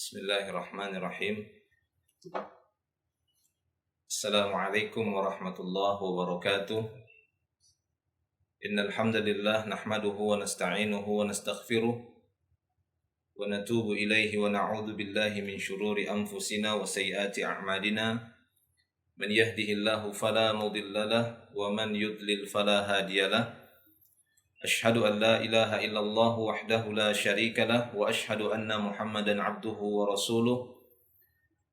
Bismillahirrahmanirrahim. Assalamualaikum warahmatullahi wabarakatuh. Innal hamdalillah nahmaduhu wa nasta'inuhu wa nastaghfiruh wa natubu ilaihi wa na'udzu billahi min shururi anfusina wa sayyiati a'malina. Man yahdihillahu fala mudilla lahu wa man yudlil fala hadiyalah. Ashhadu an la ilaha illallah wahdahu la syarika lah wa ashhadu anna Muhammadan abduhu wa rasuluh.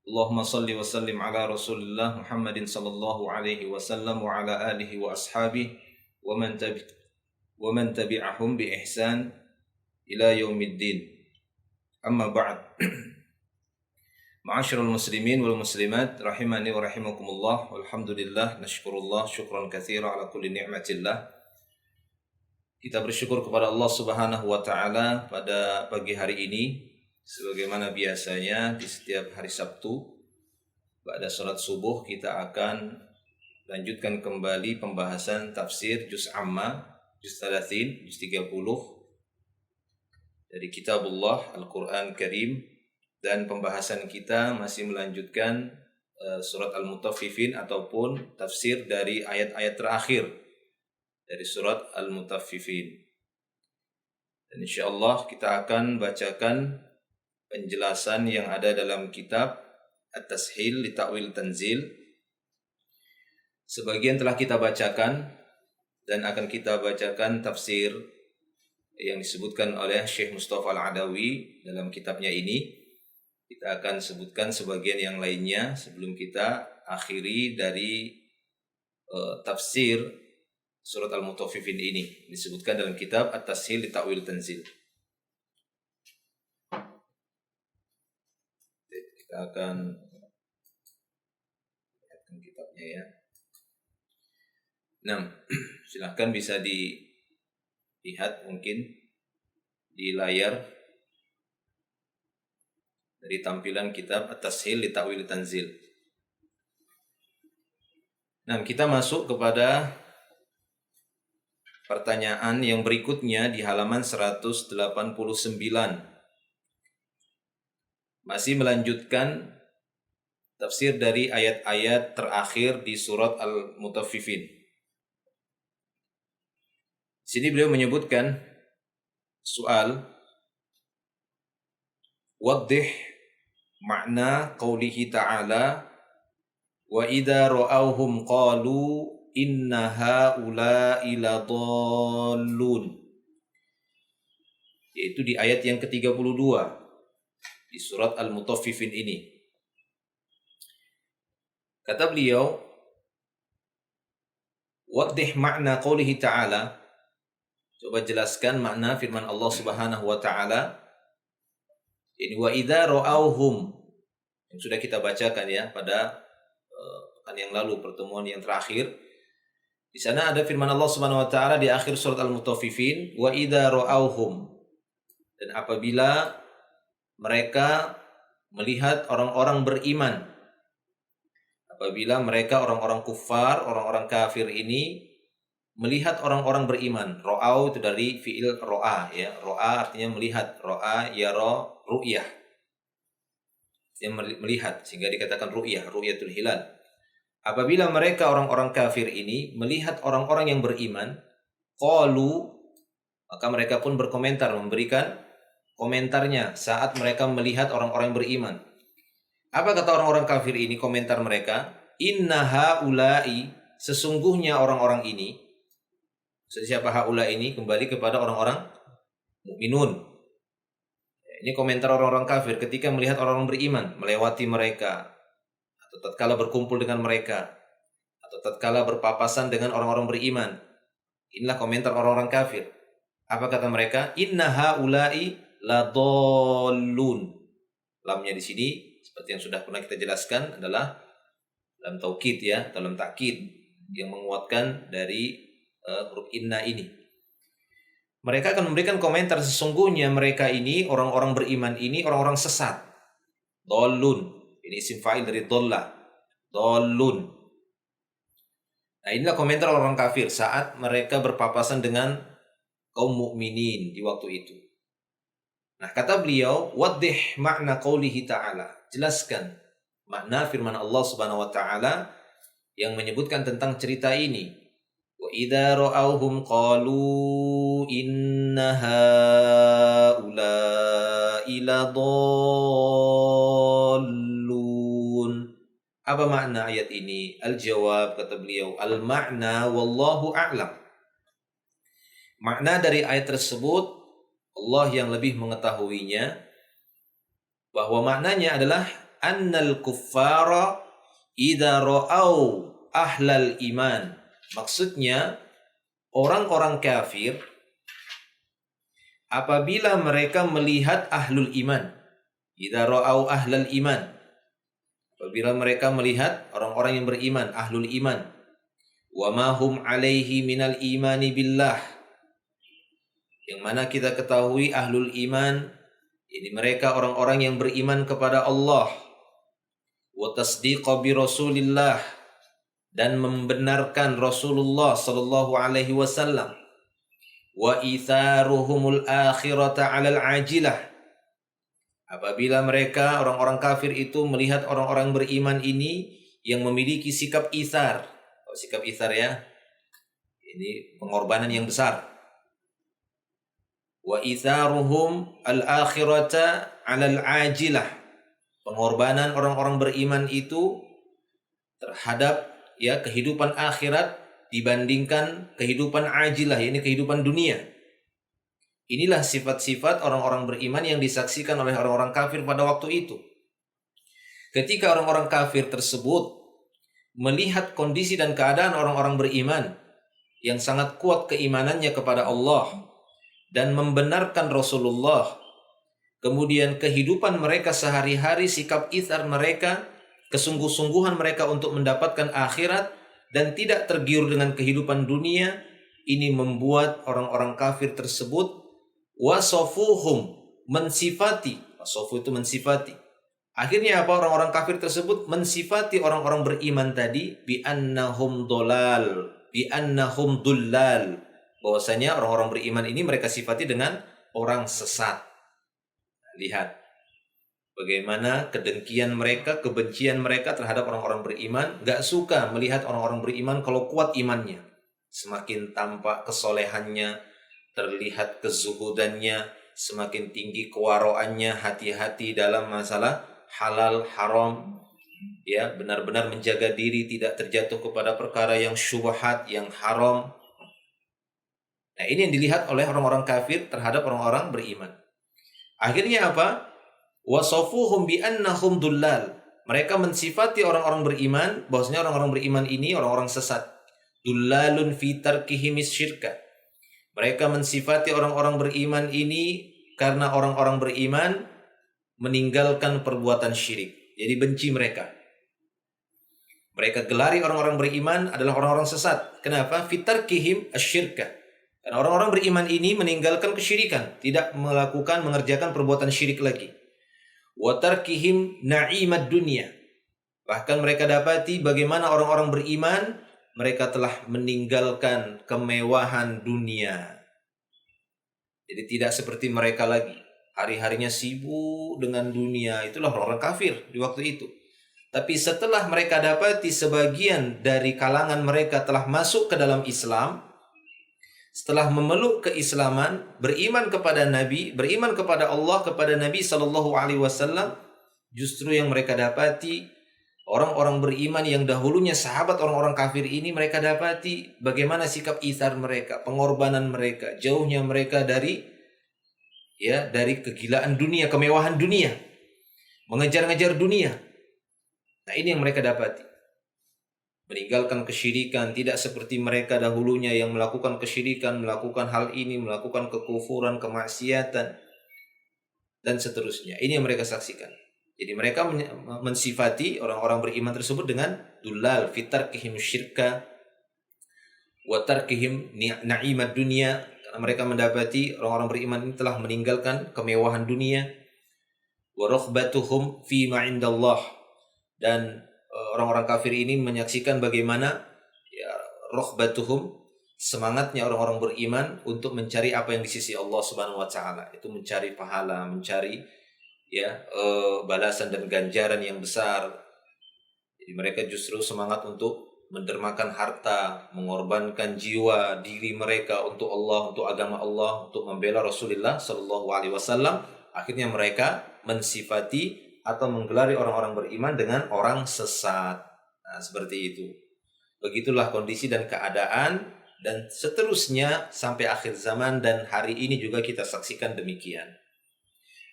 Allahumma salli wa sallim ala Rasulillah Muhammadin sallallahu alaihi wasallam wa ala alihi wa ashabihi wa man tabi'ahum bi ihsan ila yaumiddin. Amma ba'd. Ma'asyiral muslimin wal muslimat rahimani wa rahimakumullah. Walhamdulillah nashkurullah syukran katsira ala kulli ni'matillah. Kita bersyukur kepada Allah Subhanahu wa taala pada pagi hari ini sebagaimana biasanya di setiap hari Sabtu pada salat subuh kita akan lanjutkan kembali pembahasan tafsir juz amma, juz 30, juz 30 dari Kitabullah Al-Qur'an Karim, dan pembahasan kita masih melanjutkan surat Al-Mutaffifin ataupun tafsir dari ayat-ayat terakhir dari surat Al-Mutaffifin. Dan insyaallah kita akan bacakan penjelasan yang ada dalam kitab At-Tashil li Ta'wil Tanzil. Sebagian telah kita bacakan dan akan kita bacakan tafsir yang disebutkan oleh Syekh Mustafa Al-Adawi dalam kitabnya ini. Kita akan sebutkan sebagian yang lainnya sebelum kita akhiri dari tafsir surat Al-Mutaffifin ini disebutkan dalam kitab At-Tashil li Ta'wil Tanzil. Kita akan lihatkan kitabnya ya. Nah, silahkan bisa dilihat mungkin di layar dari tampilan kitab At-Tashil li Ta'wil Tanzil. Nah, kita masuk kepada pertanyaan yang berikutnya di halaman 189. Masih melanjutkan tafsir dari ayat-ayat terakhir di surat Al-Mutaffifin. Sini beliau menyebutkan soal waddih makna qaulihi ta'ala wa idza ra'awhum qalu inna haula'i ladallun, yaitu di ayat yang ke-32 di surat Al-Mutaffifin ini. Kata beliau, waddih makna qaulihi ta'ala, coba jelaskan makna firman Allah Subhanahu wa taala ini, wa idza ra'awhum, yang sudah kita bacakan ya pada pekan yang lalu, pertemuan yang terakhir. Di sana ada firman Allah Subhanahu wa taala di akhir surat Al-Mutaffifin, wa idza ra'awhum, dan apabila mereka melihat orang-orang beriman, apabila mereka orang-orang kufar, orang-orang kafir ini melihat orang-orang beriman. Ra'au itu dari fi'il ra'a ya. Ra'a artinya melihat, ra'a yara ru'yah, yang melihat, sehingga dikatakan ru'yah, ru'yatul hilal. Apabila mereka orang-orang kafir ini melihat orang-orang yang beriman, qalu, maka mereka pun berkomentar, memberikan komentarnya saat mereka melihat orang-orang beriman. Apa kata orang-orang kafir ini, komentar mereka? Inna haula'i, sesungguhnya orang-orang ini. Siapa haula ini? Kembali kepada orang-orang mukminun. Ini komentar orang-orang kafir ketika melihat orang-orang beriman melewati mereka, atau tatkala berkumpul dengan mereka, atau tatkala berpapasan dengan orang-orang beriman. Inilah komentar orang-orang kafir. Apa kata mereka? Inna haula'i ladallun. Lamnya di sini seperti yang sudah pernah kita jelaskan adalah lam taukid ya, atau lam takkid, yang menguatkan dari huruf inna ini. Mereka akan memberikan komentar, sesungguhnya mereka ini, orang-orang beriman ini, orang-orang sesat. Dallun, ini isim fa'il dari dhalla. Dallun. Nah, inilah komentar orang kafir saat mereka berpapasan dengan kaum mukminin di waktu itu. Nah, kata beliau, waddih makna qaulihi ta'ala. Jelaskan makna firman Allah Subhanahu wa taala yang menyebutkan tentang cerita ini. Wa idza ra'awhum qalu inna haula'i ladallun. Apa makna ayat ini? Al-jawab, kata beliau, al-makna wallahu a'lam. Makna dari ayat tersebut Allah yang lebih mengetahuinya, bahwa maknanya adalah annal kuffara idza ra'au ahlal iman. Maksudnya orang-orang kafir apabila mereka melihat ahlul iman. Idza ra'au ahlal iman. Apabila mereka melihat orang-orang yang beriman, ahlul iman. Wa ma hum alaihi minal imani billah. Yang mana kita ketahui ahlul iman ini mereka orang-orang yang beriman kepada Allah, wa tasdiqa bi Rasulillah, dan membenarkan Rasulullah sallallahu alaihi wasallam, wa itharuhumul akhirata 'alal ajilah. Apabila mereka orang-orang kafir itu melihat orang-orang beriman ini yang memiliki sikap ithar. Oh, sikap ithar ya. Ini pengorbanan yang besar. Wa itharuhum al-akhirata 'alal ajilah. Pengorbanan orang-orang beriman itu terhadap ya kehidupan akhirat dibandingkan kehidupan ajilah, ini kehidupan dunia. Inilah sifat-sifat orang-orang beriman yang disaksikan oleh orang-orang kafir pada waktu itu. Ketika orang-orang kafir tersebut melihat kondisi dan keadaan orang-orang beriman yang sangat kuat keimanannya kepada Allah dan membenarkan Rasulullah, kemudian kehidupan mereka sehari-hari, sikap ithar mereka, kesungguh-sungguhan mereka untuk mendapatkan akhirat dan tidak tergiur dengan kehidupan dunia, ini membuat orang-orang kafir tersebut wasofuhum, mensifati. Wasofu itu mensifati. Akhirnya apa? Orang-orang kafir tersebut mensifati orang-orang beriman tadi bi annahum dolal, bi annahum dullal. Bahwasanya orang-orang beriman ini mereka sifati dengan orang sesat. Lihat bagaimana kedengkian mereka, kebencian mereka terhadap orang-orang beriman. Gak suka melihat orang-orang beriman kalau kuat imannya. Semakin tampak kesolehannya, terlihat kezuhudannya, semakin tinggi kewaroannya, hati-hati dalam masalah halal haram, ya, benar-benar menjaga diri tidak terjatuh kepada perkara yang syubhat, yang haram. Nah, ini yang dilihat oleh orang-orang kafir terhadap orang-orang beriman. Akhirnya apa? Wasofuhum bi annahum dullal. Mereka mensifati orang-orang beriman bahwasanya orang-orang beriman ini orang-orang sesat. Dullalun fi tarkihimis syirka. Mereka mensifati orang-orang beriman ini karena orang-orang beriman meninggalkan perbuatan syirik. Jadi benci mereka. Mereka gelari orang-orang beriman adalah orang-orang sesat. Kenapa? Fi tarkihim asyirka. Karena orang-orang beriman ini meninggalkan kesyirikan, tidak mengerjakan perbuatan syirik lagi. Wa tarkihim na'imad dunya. Bahkan mereka dapati bagaimana orang-orang beriman mereka telah meninggalkan kemewahan dunia. Jadi tidak seperti mereka lagi. Hari-harinya sibuk dengan dunia. Itulah orang-orang kafir di waktu itu. Tapi setelah mereka dapati sebagian dari kalangan mereka telah masuk ke dalam Islam, setelah memeluk keislaman, beriman kepada Nabi, beriman kepada Allah, kepada Nabi SAW, justru yang mereka dapati orang-orang beriman yang dahulunya sahabat orang-orang kafir ini, mereka dapati bagaimana sikap ithar mereka, pengorbanan mereka, jauhnya mereka dari kegilaan dunia, kemewahan dunia, mengejar-ngejar dunia. Nah, ini yang mereka dapati. Meninggalkan kesyirikan, tidak seperti mereka dahulunya yang melakukan kesyirikan, melakukan hal ini, melakukan kekufuran, kemaksiatan, dan seterusnya. Ini yang mereka saksikan. Jadi mereka mensifati orang-orang beriman tersebut dengan dulal, fitarkihim syirka, wa tarkihim na'imad dunia. Karena mereka mendapati orang-orang beriman ini telah meninggalkan kemewahan dunia. Wa raghbatuhum fi ma indallah. Dan orang-orang kafir ini menyaksikan bagaimana ya raghbatuhum, semangatnya orang-orang beriman untuk mencari apa yang di sisi Allah Subhanahu wa taala, itu mencari pahala, mencari balasan dan ganjaran yang besar. Jadi mereka justru semangat untuk mendermakan harta, mengorbankan jiwa, diri mereka untuk Allah, untuk agama Allah, untuk membela Rasulullah Shallallahu Alaihi Wasallam. Akhirnya mereka mensifati atau menggelari orang-orang beriman dengan orang sesat. Nah, seperti itu. Begitulah kondisi dan keadaan, dan seterusnya sampai akhir zaman, dan hari ini juga kita saksikan demikian.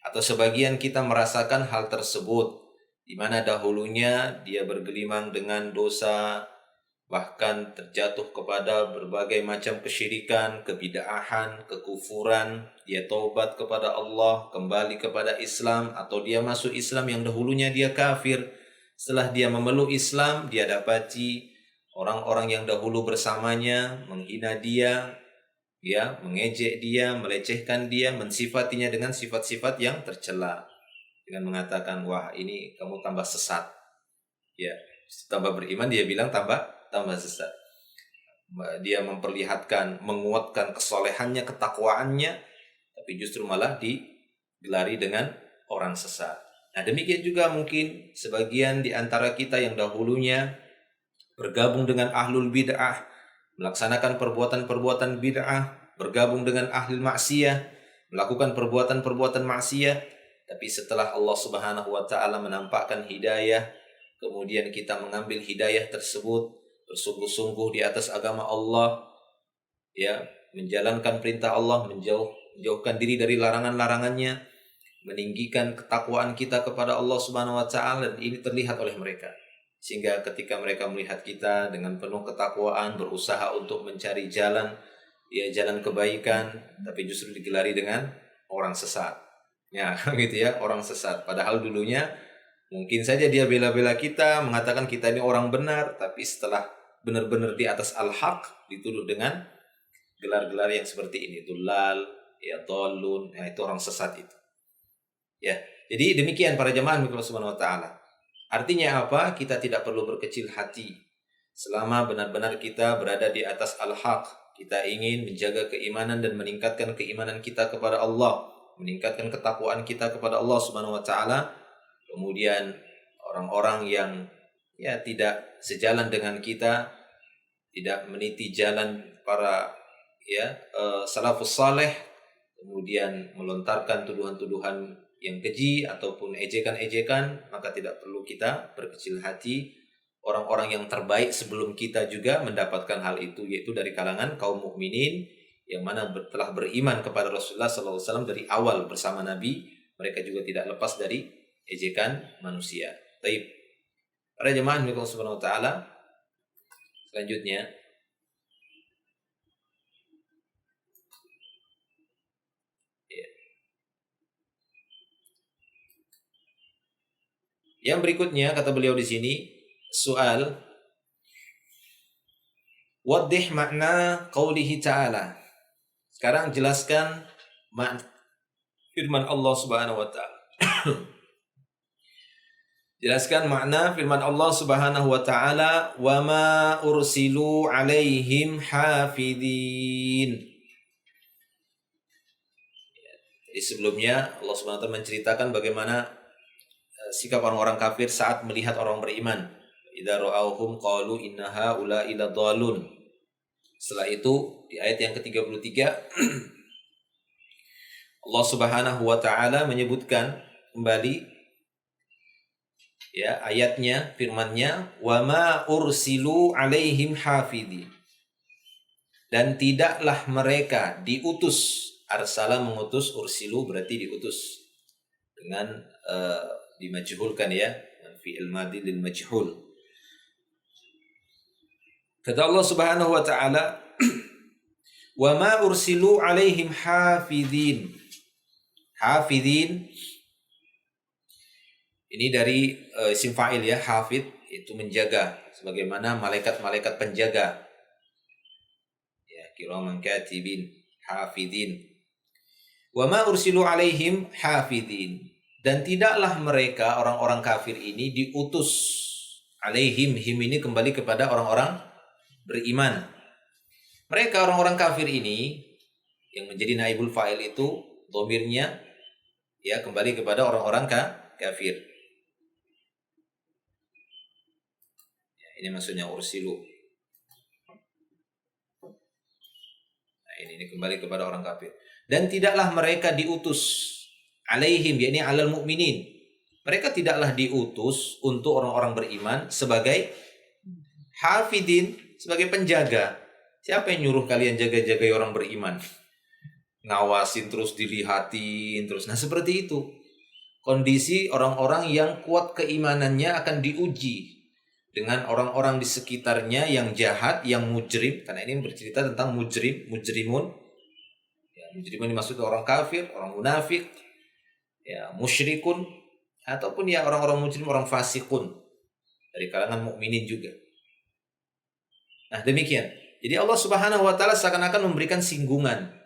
Atau sebagian kita merasakan hal tersebut, di mana dahulunya dia bergelimang dengan dosa, bahkan terjatuh kepada berbagai macam kesyirikan, kebid'ahan, kekufuran. Dia taubat kepada Allah, kembali kepada Islam, atau dia masuk Islam yang dahulunya dia kafir. Setelah dia memeluk Islam, dia dapati orang-orang yang dahulu bersamanya menghina dia, mengejek dia, melecehkan dia, mensifatinya dengan sifat-sifat yang tercela, dengan mengatakan, wah ini kamu tambah sesat. Tambah beriman, dia bilang tambah sesat. Dia memperlihatkan, menguatkan kesolehannya, ketakwaannya, tapi justru malah digelari dengan orang sesat. Nah, demikian juga mungkin sebagian di antara kita yang dahulunya bergabung dengan ahlul bid'ah, melaksanakan perbuatan-perbuatan bid'ah, bergabung dengan ahli maksiyah, melakukan perbuatan-perbuatan maksiyah, tapi setelah Allah Subhanahu wa taala menampakkan hidayah, kemudian kita mengambil hidayah tersebut, bersungguh-sungguh di atas agama Allah, menjalankan perintah Allah, menjauhkan diri dari larangan-larangannya, meninggikan ketakwaan kita kepada Allah Subhanahu wa taala, dan ini terlihat oleh mereka. Sehingga ketika mereka melihat kita dengan penuh ketakwaan, berusaha untuk mencari jalan kebaikan, tapi justru digelari dengan orang sesat. Gitu ya, orang sesat. Padahal dulunya mungkin saja dia bela-bela kita, mengatakan kita ini orang benar, tapi setelah benar-benar di atas al-haq, dituduh dengan gelar-gelar yang seperti ini, dulal, dhalun, itu orang sesat itu. Jadi demikian para jemaah Allah Subhanahu wa taala. Artinya apa? Kita tidak perlu berkecil hati selama benar-benar kita berada di atas al-haq. Kita ingin menjaga keimanan dan meningkatkan keimanan kita kepada Allah, meningkatkan ketakwaan kita kepada Allah Subhanahu wa taala. Kemudian orang-orang yang tidak sejalan dengan kita, tidak meniti jalan para salafus saleh, kemudian melontarkan tuduhan-tuduhan yang keji ataupun ejekan-ejekan, maka tidak perlu kita berkecil hati. Orang-orang yang terbaik sebelum kita juga mendapatkan hal itu, yaitu dari kalangan kaum mukminin yang mana telah beriman kepada Rasulullah SAW dari awal bersama Nabi. Mereka juga tidak lepas dari ejekan manusia. Baik, para jemaah Allah Subhanahu wa taala, selanjutnya yang berikutnya, kata beliau di sini, soal waddih makna qaulihi ta'ala. Sekarang jelaskan makna firman Allah Subhanahu wa taala. Jelaskan makna firman Allah Subhanahu wa taala, wa ma ursilu alaihim hafidin. Jadi sebelumnya Allah Subhanahu wa taala menceritakan bagaimana sikap orang-orang kafir saat melihat orang beriman. Idza ra'awhum qalu inna haula'i ladallun. Setelah itu di ayat yang ke-33 Allah Subhanahu wa taala menyebutkan kembali ayatnya, firman-Nya, wa ma ursilu alaihim hafidin. Dan tidaklah mereka diutus. Arsala mengutus, ursilu berarti diutus. Dengan dimajhulkan fi'il madhi lil majhul. Kata Allah Subhanahu wa taala, wa ma ursilu alaihim hafidin. Hafidin ini dari isim fa'il hafid, itu menjaga, sebagaimana malaikat-malaikat penjaga. Kiraman katibin, hafidin. Wa ma ursilu alaihim hafidin. Dan tidaklah mereka, orang-orang kafir ini, diutus alaihim. Him ini kembali kepada orang-orang beriman. Mereka orang-orang kafir ini yang menjadi naibul fa'il itu dhamirnya ya kembali kepada orang-orang kafir. Ya, ini maksudnya ursilu. Nah, ini kembali kepada orang kafir. Dan tidaklah mereka diutus alaihim, yakni alal mu'minin. Mereka tidaklah diutus untuk orang-orang beriman sebagai hafidin, sebagai penjaga. Siapa yang nyuruh kalian jaga-jaga orang beriman? Ngawasin terus, dilihatin terus. Nah, seperti itu. Kondisi orang-orang yang kuat keimanannya akan diuji dengan orang-orang di sekitarnya yang jahat, yang mujrim. Karena ini bercerita tentang mujrimun. Ya, mujrimun dimaksud orang kafir, orang munafik, ya, musyrikun, ataupun ya orang-orang mujrim, orang fasikun dari kalangan mukminin juga. Nah, demikian. Jadi Allah Subhanahu wa taala seakan-akan memberikan singgungan.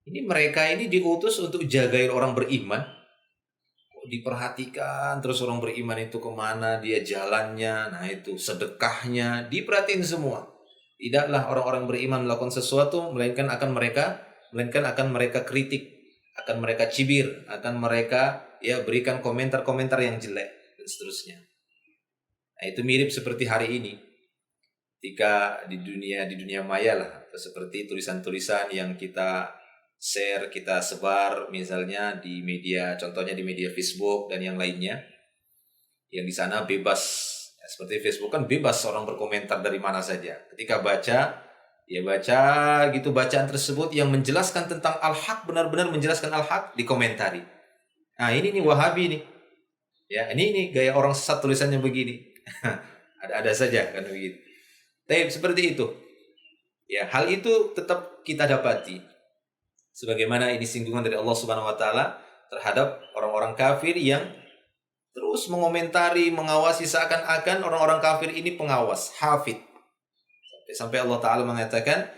Ini mereka ini diutus untuk jagain orang beriman. Kok diperhatikan terus orang beriman itu kemana dia jalannya, nah itu sedekahnya diperhatiin semua. Tidaklah orang-orang beriman melakukan sesuatu melainkan akan mereka kritik, akan mereka cibir, akan mereka ya berikan komentar-komentar yang jelek dan seterusnya. Nah, itu mirip seperti hari ini. Ketika di dunia maya lah, seperti tulisan-tulisan yang kita share, kita sebar misalnya di media, contohnya di media Facebook dan yang lainnya, yang di sana bebas, ya, seperti Facebook kan bebas orang berkomentar dari mana saja. Ketika baca gitu bacaan tersebut yang menjelaskan tentang al-haq, benar-benar menjelaskan al-haq, dikomentari. Nah, ini nih Wahabi nih. Ya, ini gaya orang sesat tulisannya begini. Ada saja kan begitu. Tapi seperti itu. Ya, hal itu tetap kita dapati. Sebagaimana ini singgungan dari Allah Subhanahu wa taala terhadap orang-orang kafir yang terus mengomentari, mengawasi seakan-akan orang-orang kafir ini pengawas, hafid. Sampai Allah taala mengatakan,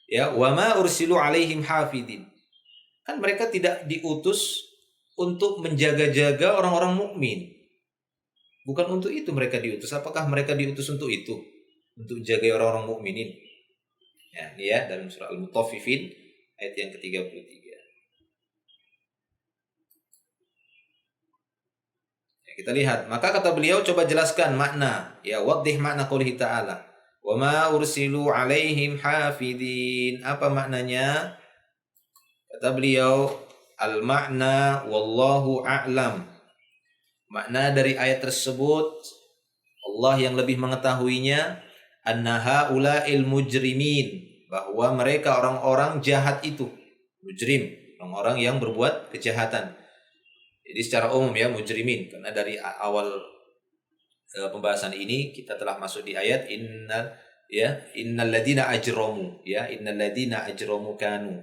ya, wa ma ursilu alaihim hafidin. Kan mereka tidak diutus untuk menjaga-jaga orang-orang mukmin. Bukan untuk itu mereka diutus. Apakah mereka diutus untuk itu? Untuk jaga orang-orang mukminin. Ya, ini ya dalam surah Al-Mutaffifin ayat yang ke-33. Ya, kita lihat. Maka kata beliau, coba jelaskan makna. Ya, waddih makna qoulihi ta'ala. Wa ma ursilu alaihim hafidin. Apa maknanya? Kata beliau, al-makna wallahu a'lam. Makna dari ayat tersebut, Allah yang lebih mengetahuinya, annaha ula'il mujrimin, bahwa mereka orang-orang jahat itu, mujrim, orang-orang yang berbuat kejahatan. Jadi secara umum ya mujrimin, karena dari awal pembahasan ini kita telah masuk di ayat innal ladina ajramu, ya, innal ladina ajramu kanu,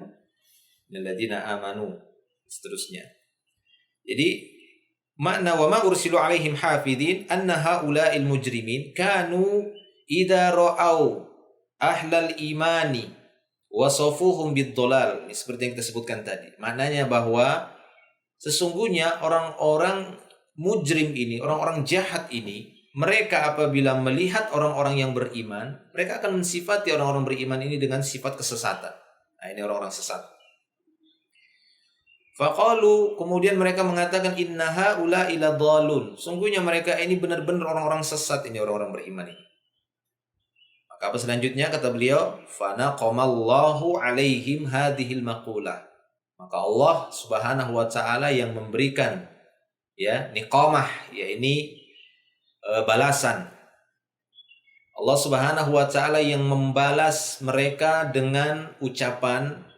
innal ladina amanu, seterusnya. Jadi makna wa ma ursilu alaihim hafidin anna haula'il mujrimin kanu idza ra'au ahlal imani wasafuhum bid-dhalal. Ini seperti yang kita sebutkan tadi. Maknanya bahwa sesungguhnya orang-orang mujrim ini, orang-orang jahat ini, mereka apabila melihat orang-orang yang beriman, mereka akan mensifati orang-orang beriman ini dengan sifat kesesatan. Nah, ini orang-orang sesat. Faqalu, kemudian mereka mengatakan innaha ula ila dhalun. Sungguhnya mereka ini benar-benar orang-orang sesat ini, orang-orang beriman ini. Maka apa selanjutnya kata beliau? Fanaqamallahu alaihim hadhil maqulah. Maka Allah Subhanahu wa taala yang memberikan ya niqamah, ya ini balasan. Allah Subhanahu wa taala yang membalas mereka dengan ucapan,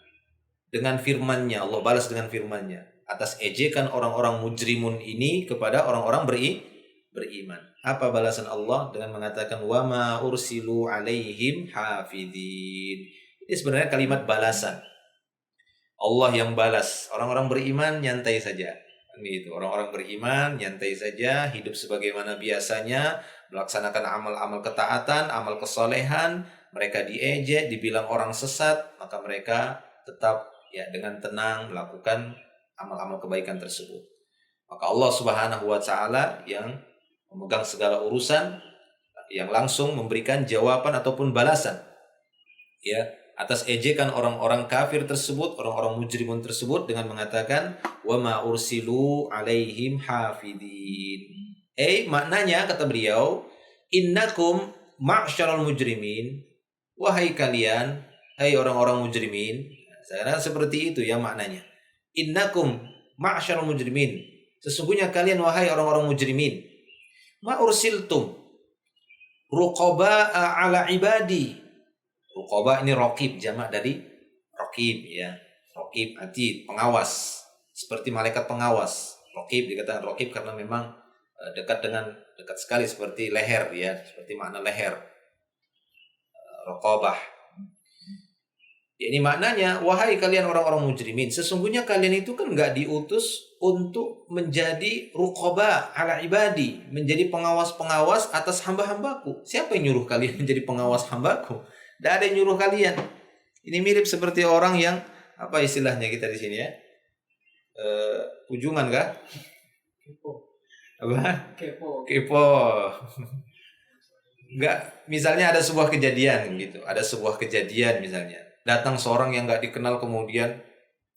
dengan firman-Nya. Allah balas dengan firman-Nya atas ejekan orang-orang mujrimun ini kepada orang-orang beriman. Apa balasan Allah? Dengan mengatakan wa ma ursilu alaihim hafidin. Ini sebenarnya kalimat balasan. Allah yang balas. Orang-orang beriman nyantai saja. Gitu. Orang-orang beriman nyantai saja, hidup sebagaimana biasanya, melaksanakan amal-amal ketaatan, amal kesolehan. Mereka diejek, dibilang orang sesat, maka mereka tetap ya dengan tenang melakukan amal-amal kebaikan tersebut. Maka Allah Subhanahu wa taala yang memegang segala urusan, yang langsung memberikan jawaban ataupun balasan ya, atas ejekan orang-orang kafir tersebut, orang-orang mujrimun tersebut dengan mengatakan wa ma ursilu alaihim hafidin. Maknanya kata beliau, innakum ma'syaral mujrimin, wahai kalian, hai orang-orang mujrimin. Sekarang seperti itu ya maknanya. Innakum ma'syaral mujrimin, sesungguhnya kalian wahai orang-orang mujrimin, ma ursiltum ruqaba'a ala ibadi. Ruqaba ini raqib, jamak dari raqib ya. Raqib atid, pengawas. Seperti malaikat pengawas. Raqib dikatakan raqib karena memang dekat sekali seperti leher ya, seperti makna leher. Raqabah. Ya, ini maknanya, wahai kalian orang-orang mujrimin, sesungguhnya kalian itu kan nggak diutus untuk menjadi ruqaba ala ibadi, menjadi pengawas-pengawas atas hamba-hambaku. Siapa yang nyuruh kalian menjadi pengawas hambaku? Tidak ada yang nyuruh kalian. Ini mirip seperti orang yang, apa istilahnya kita di sini ya? Ujungan kah? Kepo. Apa? Kepo. Enggak, misalnya ada sebuah kejadian gitu. Ada sebuah kejadian misalnya. Datang seorang yang nggak dikenal kemudian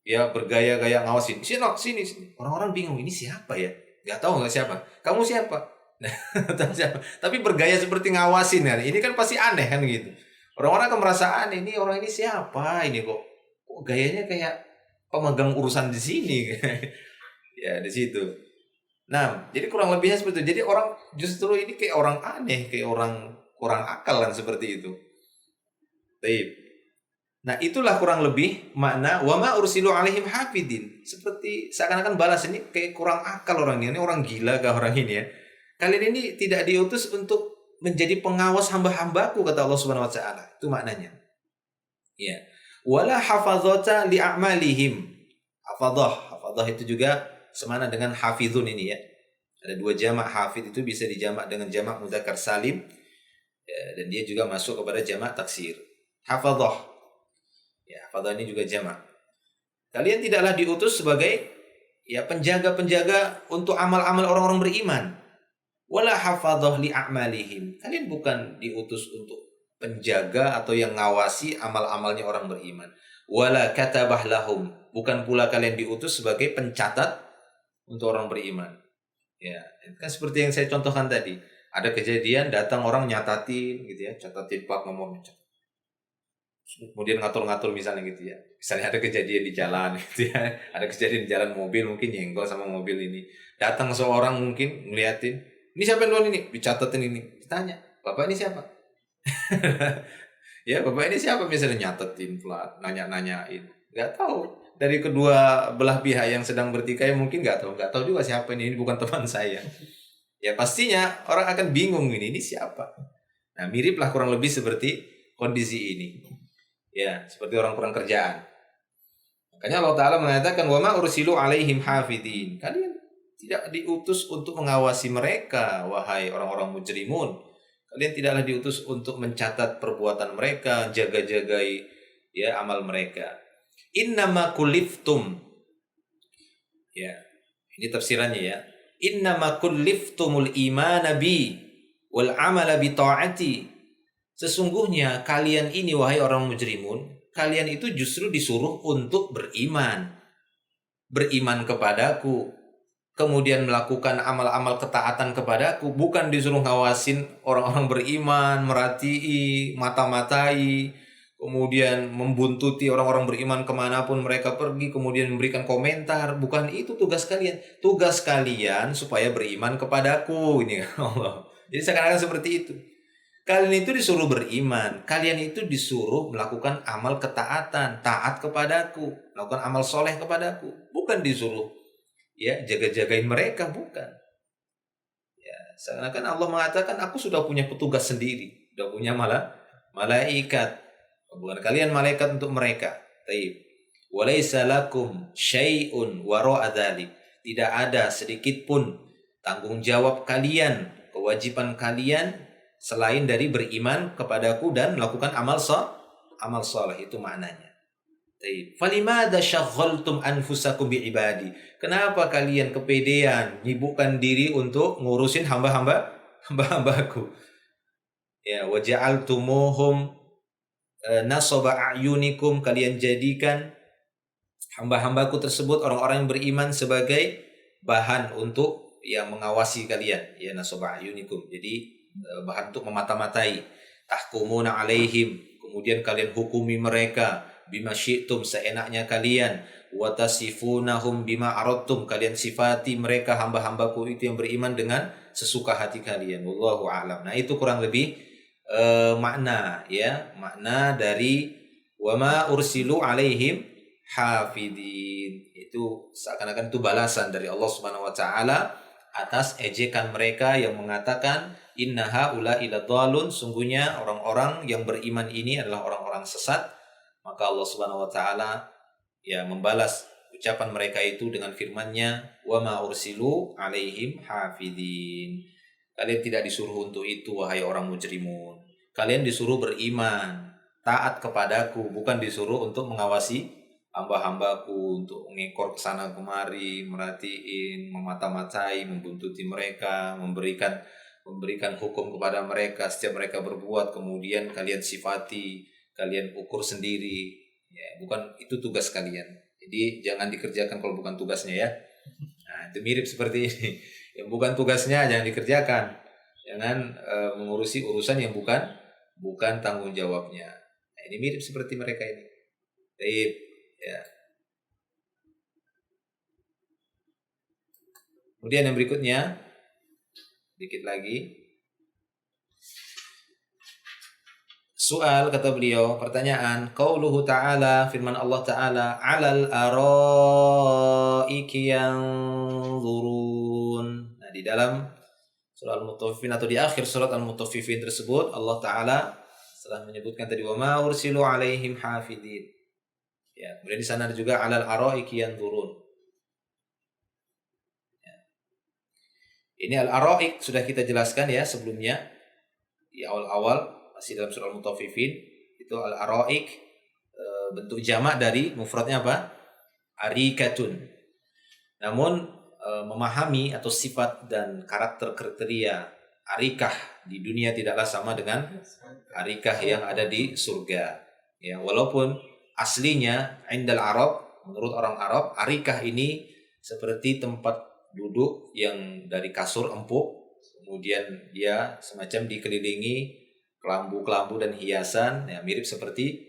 ya bergaya-gaya ngawasin. Sini. Orang-orang bingung, ini siapa ya? Nggak tahu nggak siapa. Kamu siapa? Tahu siapa? Tapi bergaya seperti ngawasin kan. Ini kan pasti aneh kan gitu. Orang-orang akan merasa aneh, ini orang ini siapa? Ini kok gayanya kayak pemegang urusan di sini. Ya, di situ. Nah, jadi kurang lebihnya seperti itu. Jadi orang justru ini kayak orang aneh, kayak orang kurang akal kan seperti itu. Baik. Nah, itulah kurang lebih makna wa ma ursilu alaihim hafidin. Seperti seakan-akan balas, ini kayak kurang akal orang ini orang gila kah orang ini ya. Kalian ini tidak diutus untuk menjadi pengawas hamba-hambaku, kata Allah Subhanahu wa taala. Itu maknanya. Ya. Wala hafazata li a'malihim. Hafazah itu juga semana dengan hafizun ini ya. Ada dua jamak, hafid itu bisa dijamak dengan jamak mudzakkar salim ya, dan dia juga masuk kepada jamak taksir. Hafazah. Ya, hafazah ini juga jamak. Kalian tidaklah diutus sebagai ya penjaga-penjaga untuk amal-amal orang-orang beriman. Wala hafazah li a'malihim. Kalian bukan diutus untuk penjaga atau yang ngawasi amal-amalnya orang beriman. Wala katabah lahum. Bukan pula kalian diutus sebagai pencatat untuk orang beriman. Ya, kan seperti yang saya contohkan tadi. Ada kejadian datang orang nyatatin gitu ya, catatin plat nomornya. Kemudian ngatur-ngatur misalnya gitu ya. Misalnya ada kejadian di jalan gitu ya. Ada kejadian di jalan mobil mungkin nyenggol sama mobil ini. Datang seorang mungkin ngeliatin, ini siapa yang duluan ini? Dicatatin ini. Ditanya, Bapak ini siapa? Ya, Bapak ini siapa? Misalnya nyatetin plat, nanya-nanyain. Nggak tahu. Dari kedua belah pihak yang sedang bertikai mungkin nggak tahu juga siapa ini bukan teman saya. Ya pastinya orang akan bingung ini siapa. Nah, miriplah kurang lebih seperti kondisi ini. Ya, seperti orang kurang kerjaan. Makanya Allah Ta'ala mengatakan wa ma ursilu alaihim hafidin. Kalian tidak diutus untuk mengawasi mereka, wahai orang-orang mujrimun. Kalian tidaklah diutus untuk mencatat perbuatan mereka, jaga-jagai ya amal mereka. Innama kuliftum. Ya, ini tafsirannya ya. Innama kuliftumul imana bi wal amala bi ta'ati. Sesungguhnya kalian ini wahai orang mujrimun, kalian itu justru disuruh untuk beriman. Beriman kepadaku, kemudian melakukan amal-amal ketaatan kepadaku, bukan disuruh ngawasin orang-orang beriman, merhatii, mata-matai, kemudian membuntuti orang-orang beriman kemanapun mereka pergi, kemudian memberikan komentar. Bukan itu tugas kalian. Tugas kalian supaya beriman kepadaku. Ini Allah. Jadi seakan-akan seperti itu. Kalian itu disuruh beriman. Kalian itu disuruh melakukan amal ketaatan, taat kepadaku, melakukan amal soleh kepadaku. Bukan disuruh ya jaga-jagain mereka, bukan. Ya, seakan-akan Allah mengatakan aku sudah punya petugas sendiri, sudah punya malaikat. Bukan kalian malaikat untuk mereka. Taib. Walaysa lakum syai'un wara'a dzalik. Tidak ada sedikit pun tanggung jawab kalian, kewajiban kalian selain dari beriman kepadaku dan melakukan amal saleh, itu maknanya. Taib. Falimada syaghaltum anfusakum biibadi. Kenapa kalian kepedean nyibukkan diri untuk ngurusin hamba-hambaku? Ya, waja'altumuhum nasaba a'yunikum, kalian jadikan hamba-hambaku tersebut orang-orang yang beriman sebagai bahan untuk yang mengawasi kalian, ya nasaba a'yunikum. Jadi bahan untuk memata-matai. Tahkumuna alaihim, kemudian kalian hukumi mereka bima syi'tum, seenaknya kalian. Wa tasifunahum bima aradtum, kalian sifati mereka hamba-hambaku itu yang beriman dengan sesuka hati kalian. Wallahu a'lam. Nah, itu kurang lebih makna dari wama ursilu alaihim hafidin. Itu seakan-akan itu balasan dari Allah Subhanahu wa taala atas ejekan mereka yang mengatakan innaha ula ila dhalun, sungguhnya orang-orang yang beriman ini adalah orang-orang sesat. Maka Allah Subhanahu wa taala membalas ucapan mereka itu dengan firman-Nya, wama ursilu alaihim hafidin. Kalian tidak disuruh untuk itu, wahai orang mujrimun. Kalian disuruh beriman, taat kepadaku, bukan disuruh untuk mengawasi hamba-hambaku, untuk mengekor kesana kemari, merhatiin, memata-matai, membuntuti mereka, memberikan hukum kepada mereka setiap mereka berbuat, kemudian kalian sifati, kalian ukur sendiri. Ya, bukan itu tugas kalian. Jadi jangan dikerjakan kalau bukan tugasnya ya. Nah, itu mirip seperti ini. Yang bukan tugasnya jangan dikerjakan. Jangan mengurusi urusan yang bukan tanggung jawabnya. Nah, ini mirip seperti mereka ini. Baik, ya. Kemudian yang berikutnya, dikit lagi. Soal, kata beliau, pertanyaan, qauluhu ta'ala, firman Allah ta'ala, 'alal araiki yanzurun. Nah, di dalam surah Al-Mutaffifin atau di akhir surat Al-Mutaffifin tersebut, Allah ta'ala setelah menyebutkan tadi wa ma ursilu 'alaihim hafidin. Ya, kemudian di sana ada juga 'alal araiki yanzurun. Ya. Ini al-araik sudah kita jelaskan ya sebelumnya di awal-awal. Masih dalam surah Al-Mutaffifin, itu al-araik, bentuk jamak dari mufradnya apa? Arikatun. Namun memahami atau sifat dan karakter kriteria arikah di dunia tidaklah sama dengan arikah yang ada di surga. Ya, walaupun aslinya indal Arab, menurut orang Arab, arikah ini seperti tempat duduk yang dari kasur empuk, kemudian dia semacam dikelilingi kelambu-kelambu dan hiasan, ya mirip seperti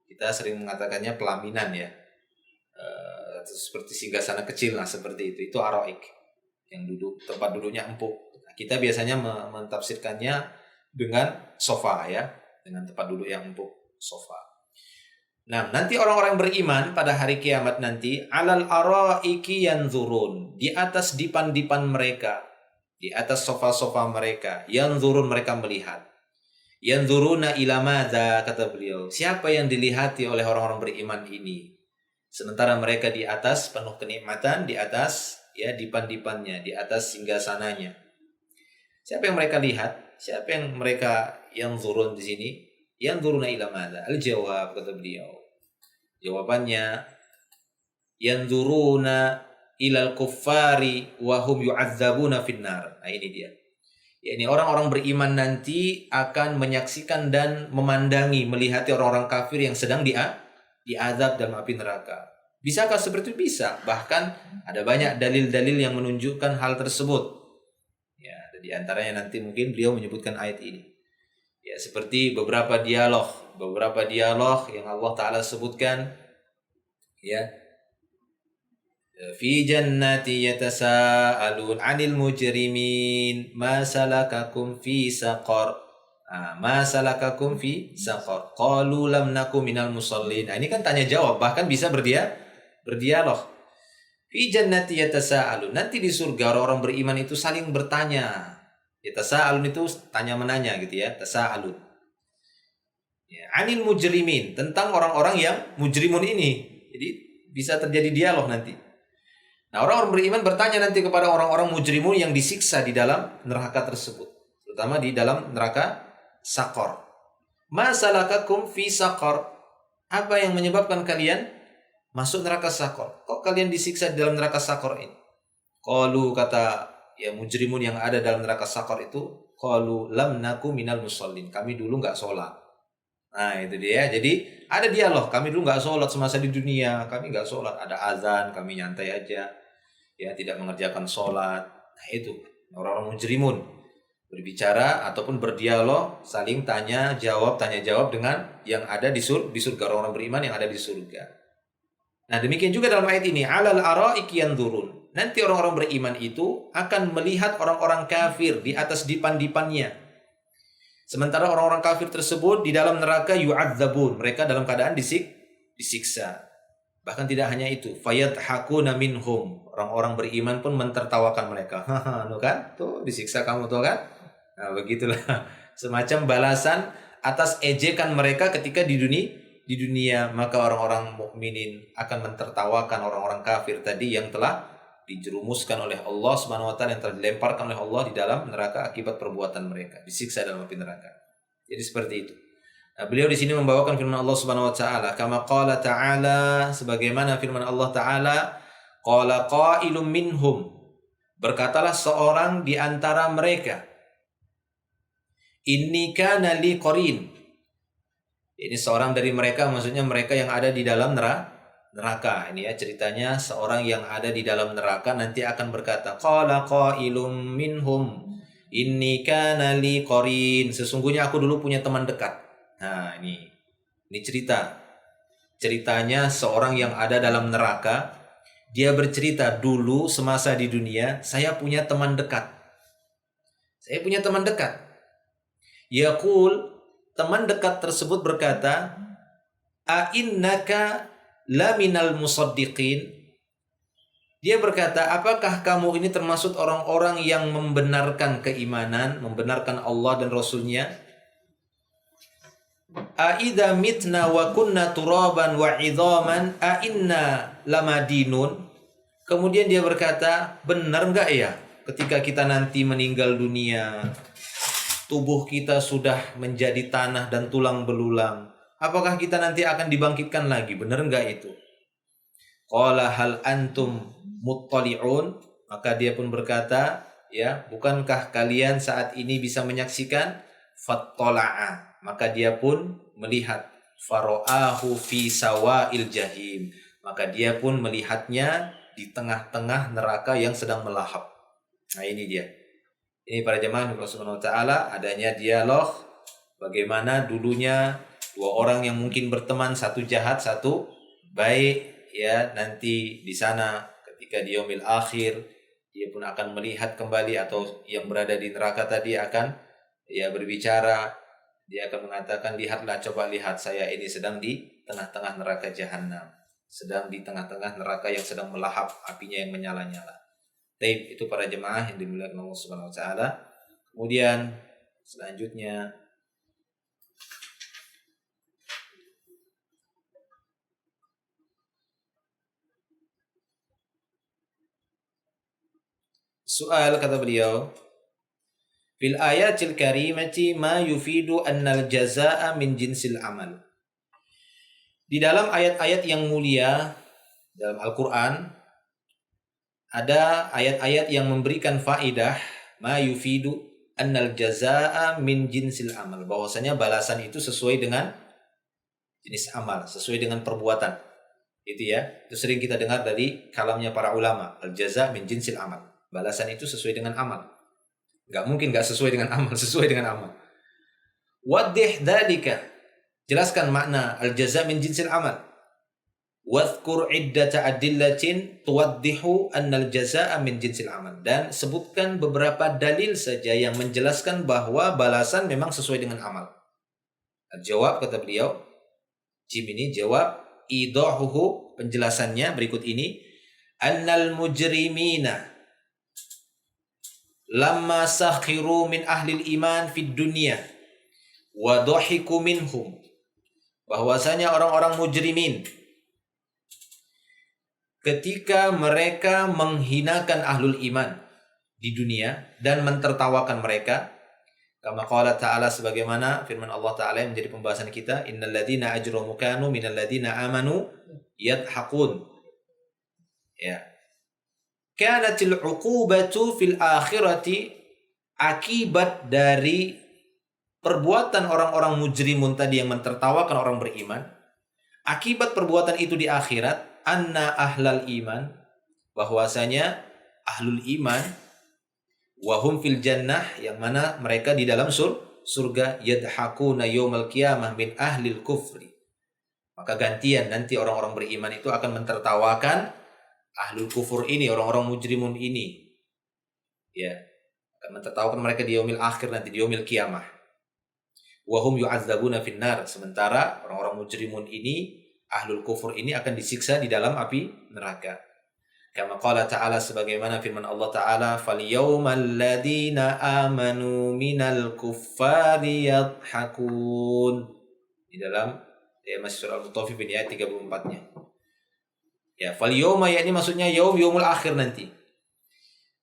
kita sering mengatakannya pelaminan ya, seperti singgasana kecil lah seperti itu araik yang tempat duduknya empuk. Nah, kita biasanya mentafsirkannya dengan sofa ya, dengan tempat duduk yang empuk, sofa. Nah, nanti orang-orang beriman pada hari kiamat nanti alal araiki yanzurun, di atas dipan-dipan mereka, di atas sofa-sofa mereka, yanzurun, mereka melihat. Yanzuruna ila madza, kata beliau. Siapa yang dilihati oleh orang-orang beriman ini? Sementara mereka di atas penuh kenikmatan, di atas ya dipan-dipannya, di atas singgasananya. Siapa yang mereka lihat? Siapa yang mereka yanzurun di sini? Yanzuruna ila madza? Al-jawab, kata beliau. Jawabannya yanzuruna ilal kuffari wa hum yu'adzabuna finnar. Nah, ini dia. Ini orang-orang beriman nanti akan menyaksikan dan memandangi, melihati orang-orang kafir yang sedang diazab dalam api neraka. Bisakah seperti itu? Bisa. Bahkan ada banyak dalil-dalil yang menunjukkan hal tersebut. Ya, di antaranya nanti mungkin beliau menyebutkan ayat ini. Ya, seperti beberapa dialog yang Allah Ta'ala sebutkan. Ya, fi jannati yatasaalun 'anil mujrimin ma salakakum fi saqar. Ma salakakum fi saqar. Qalu lam nakum minal musallin. Nah, ini kan tanya jawab, bahkan bisa berdialog. Fi jannati yatasaalun. Nanti di surga orang-orang beriman itu saling bertanya. Yatasaalun itu tanya menanya gitu ya, tasaalun. Ya, 'anil mujrimin, tentang orang-orang yang mujrimun ini. Jadi bisa terjadi dialog nanti. Nah, orang-orang beriman bertanya nanti kepada orang-orang mujrimun yang disiksa di dalam neraka tersebut, terutama di dalam neraka Saqar. Ma salakakum fi saqar? Apa yang menyebabkan kalian masuk neraka Saqar? Kok kalian disiksa di dalam neraka Saqar ini? Qalu, kata ya mujrimun yang ada dalam neraka Saqar itu, qalu lam naku minal musallin. Kami dulu enggak sholat. Nah itu dia. Jadi ada dialog. Kami dulu nggak sholat semasa di dunia. Kami nggak sholat. Ada azan. Kami nyantai aja. Ya tidak mengerjakan sholat. Nah itu orang-orang mujrimun berbicara ataupun berdialog, saling tanya jawab dengan yang ada di surga, orang-orang beriman yang ada di surga. Nah demikian juga dalam ayat ini, alal araiki yanzurun. Nanti orang-orang beriman itu akan melihat orang-orang kafir di atas dipan-dipannya. Sementara orang-orang kafir tersebut di dalam neraka yu'adzabun, mereka dalam keadaan disiksa. Bahkan tidak hanya itu, fayadhakuna minhum, orang-orang beriman pun mentertawakan mereka. Haha, kan? Tuh disiksa kamu tuh kan? Nah, begitulah semacam balasan atas ejekan mereka ketika di dunia, maka orang-orang mukminin akan mentertawakan orang-orang kafir tadi yang telah dijerumuskan oleh Allah Subhanahu wa taala, yang telah dilemparkan oleh Allah di dalam neraka akibat perbuatan mereka, disiksa dalam api neraka. Jadi seperti itu. Nah, beliau di sini membawakan firman Allah Subhanahu wa taala, kama qala ta'ala, sebagaimana firman Allah taala, qala qailum minhum, berkatalah seorang di antara mereka, inni kana li qarin. Ini seorang dari mereka, maksudnya mereka yang ada di dalam neraka. Ini ya ceritanya, seorang yang ada di dalam neraka nanti akan berkata, qala qailum minhum inni kana li qarin, sesungguhnya aku dulu punya teman dekat. Nah, ini ceritanya seorang yang ada dalam neraka, dia bercerita dulu semasa di dunia, saya punya teman dekat. Saya punya teman dekat. Yaqul, teman dekat tersebut berkata, a'innaka laminal musaddiqin. Dia berkata, apakah kamu ini termasuk orang-orang yang membenarkan keimanan, membenarkan Allah dan Rasulnya? A'idha mitna wa kunna turaban wa idhaman a'inna lamadinun. Kemudian dia berkata, benar enggak ya ketika kita nanti meninggal dunia, tubuh kita sudah menjadi tanah dan tulang belulang, apakah kita nanti akan dibangkitkan lagi? Benar enggak itu? Qala hal antum muttali'un, maka dia pun berkata, ya, bukankah kalian saat ini bisa menyaksikan? Fattala'a, maka dia pun melihat, fara'ahu fi sawa'il jahim, maka dia pun melihatnya di tengah-tengah neraka yang sedang melahap. Nah ini dia. Ini para jemaah Allah Subhanahu wa taala, adanya dialog bagaimana dulunya dua orang yang mungkin berteman, satu jahat, satu baik, ya, nanti di sana ketika di yaumil akhir dia pun akan melihat kembali, atau yang berada di neraka tadi akan ya berbicara, dia akan mengatakan, lihatlah, coba lihat, saya ini sedang di tengah-tengah neraka jahanam, sedang di tengah-tengah neraka yang sedang melahap, apinya yang menyala-nyala. Taib, itu para jemaah yang dimuliakan Allah Subhanahu wa taala. Kemudian selanjutnya soal, kata beliau, fil ayatil karimati ma yufidu annal jazaa'a min jinsil amal. Di dalam ayat-ayat yang mulia dalam Al-Qur'an ada ayat-ayat yang memberikan faidah, ma yufidu annal jazaa'a min jinsil amal, bahwasanya balasan itu sesuai dengan jenis amal, sesuai dengan perbuatan. Itu ya, itu sering kita dengar dari kalamnya para ulama, al jazaa' min jinsil amal. Balasan itu sesuai dengan amal. Gak mungkin gak sesuai dengan amal, sesuai dengan amal. Waddih dzalika, jelaskan makna al jazaa' min jinsil amal. Wadhkur iddata adillatin tuwaddihu annal jazaa'a min jinsil amal, dan sebutkan beberapa dalil saja yang menjelaskan bahwa balasan memang sesuai dengan amal. Jawab, kata beliau, Jim ini jawab, idahuhu, penjelasannya berikut ini, annal mujrimina lamma sakhiru min ahlil iman fid dunya wa dhahiku minhum, bahwasanya orang-orang mujrimin ketika mereka menghinakan ahlul iman di dunia dan mentertawakan mereka, kama qala ta'ala, sebagaimana firman Allah Ta'ala yang menjadi pembahasan kita, innal ladzina ajramu kanu minal ladzina amanu yadhaqun. Ya. Kanatil uqubatu fil akhirati, akibat dari perbuatan orang-orang mujrimun tadi yang mentertawakan orang beriman, akibat perbuatan itu di akhirat, anna ahlal iman, bahwasanya ahlul iman, wahum fil jannah, yang mana mereka di dalam surga, yadhakuna yawmal qiyamah min ahlil kufri. Maka gantian nanti orang-orang beriman itu akan mentertawakan ahlul kufur ini, orang-orang mujrimun ini. Ya, akan mentertawakan mereka di yaumil akhir nanti, di yaumil qiyamah. Wahum yu'adzabuna finnar, sementara orang-orang mujrimun ini, ahlul kufur ini akan disiksa di dalam api neraka. Kama qala ta'ala, sebagaimana firman Allah Ta'ala, "Falyawmal ladzina amanu minal kuffari yadhakun." Di dalam masih surah Al-Mutaffifin ayat 34-nya. Ya, falyawma yakni maksudnya yaumul akhir nanti.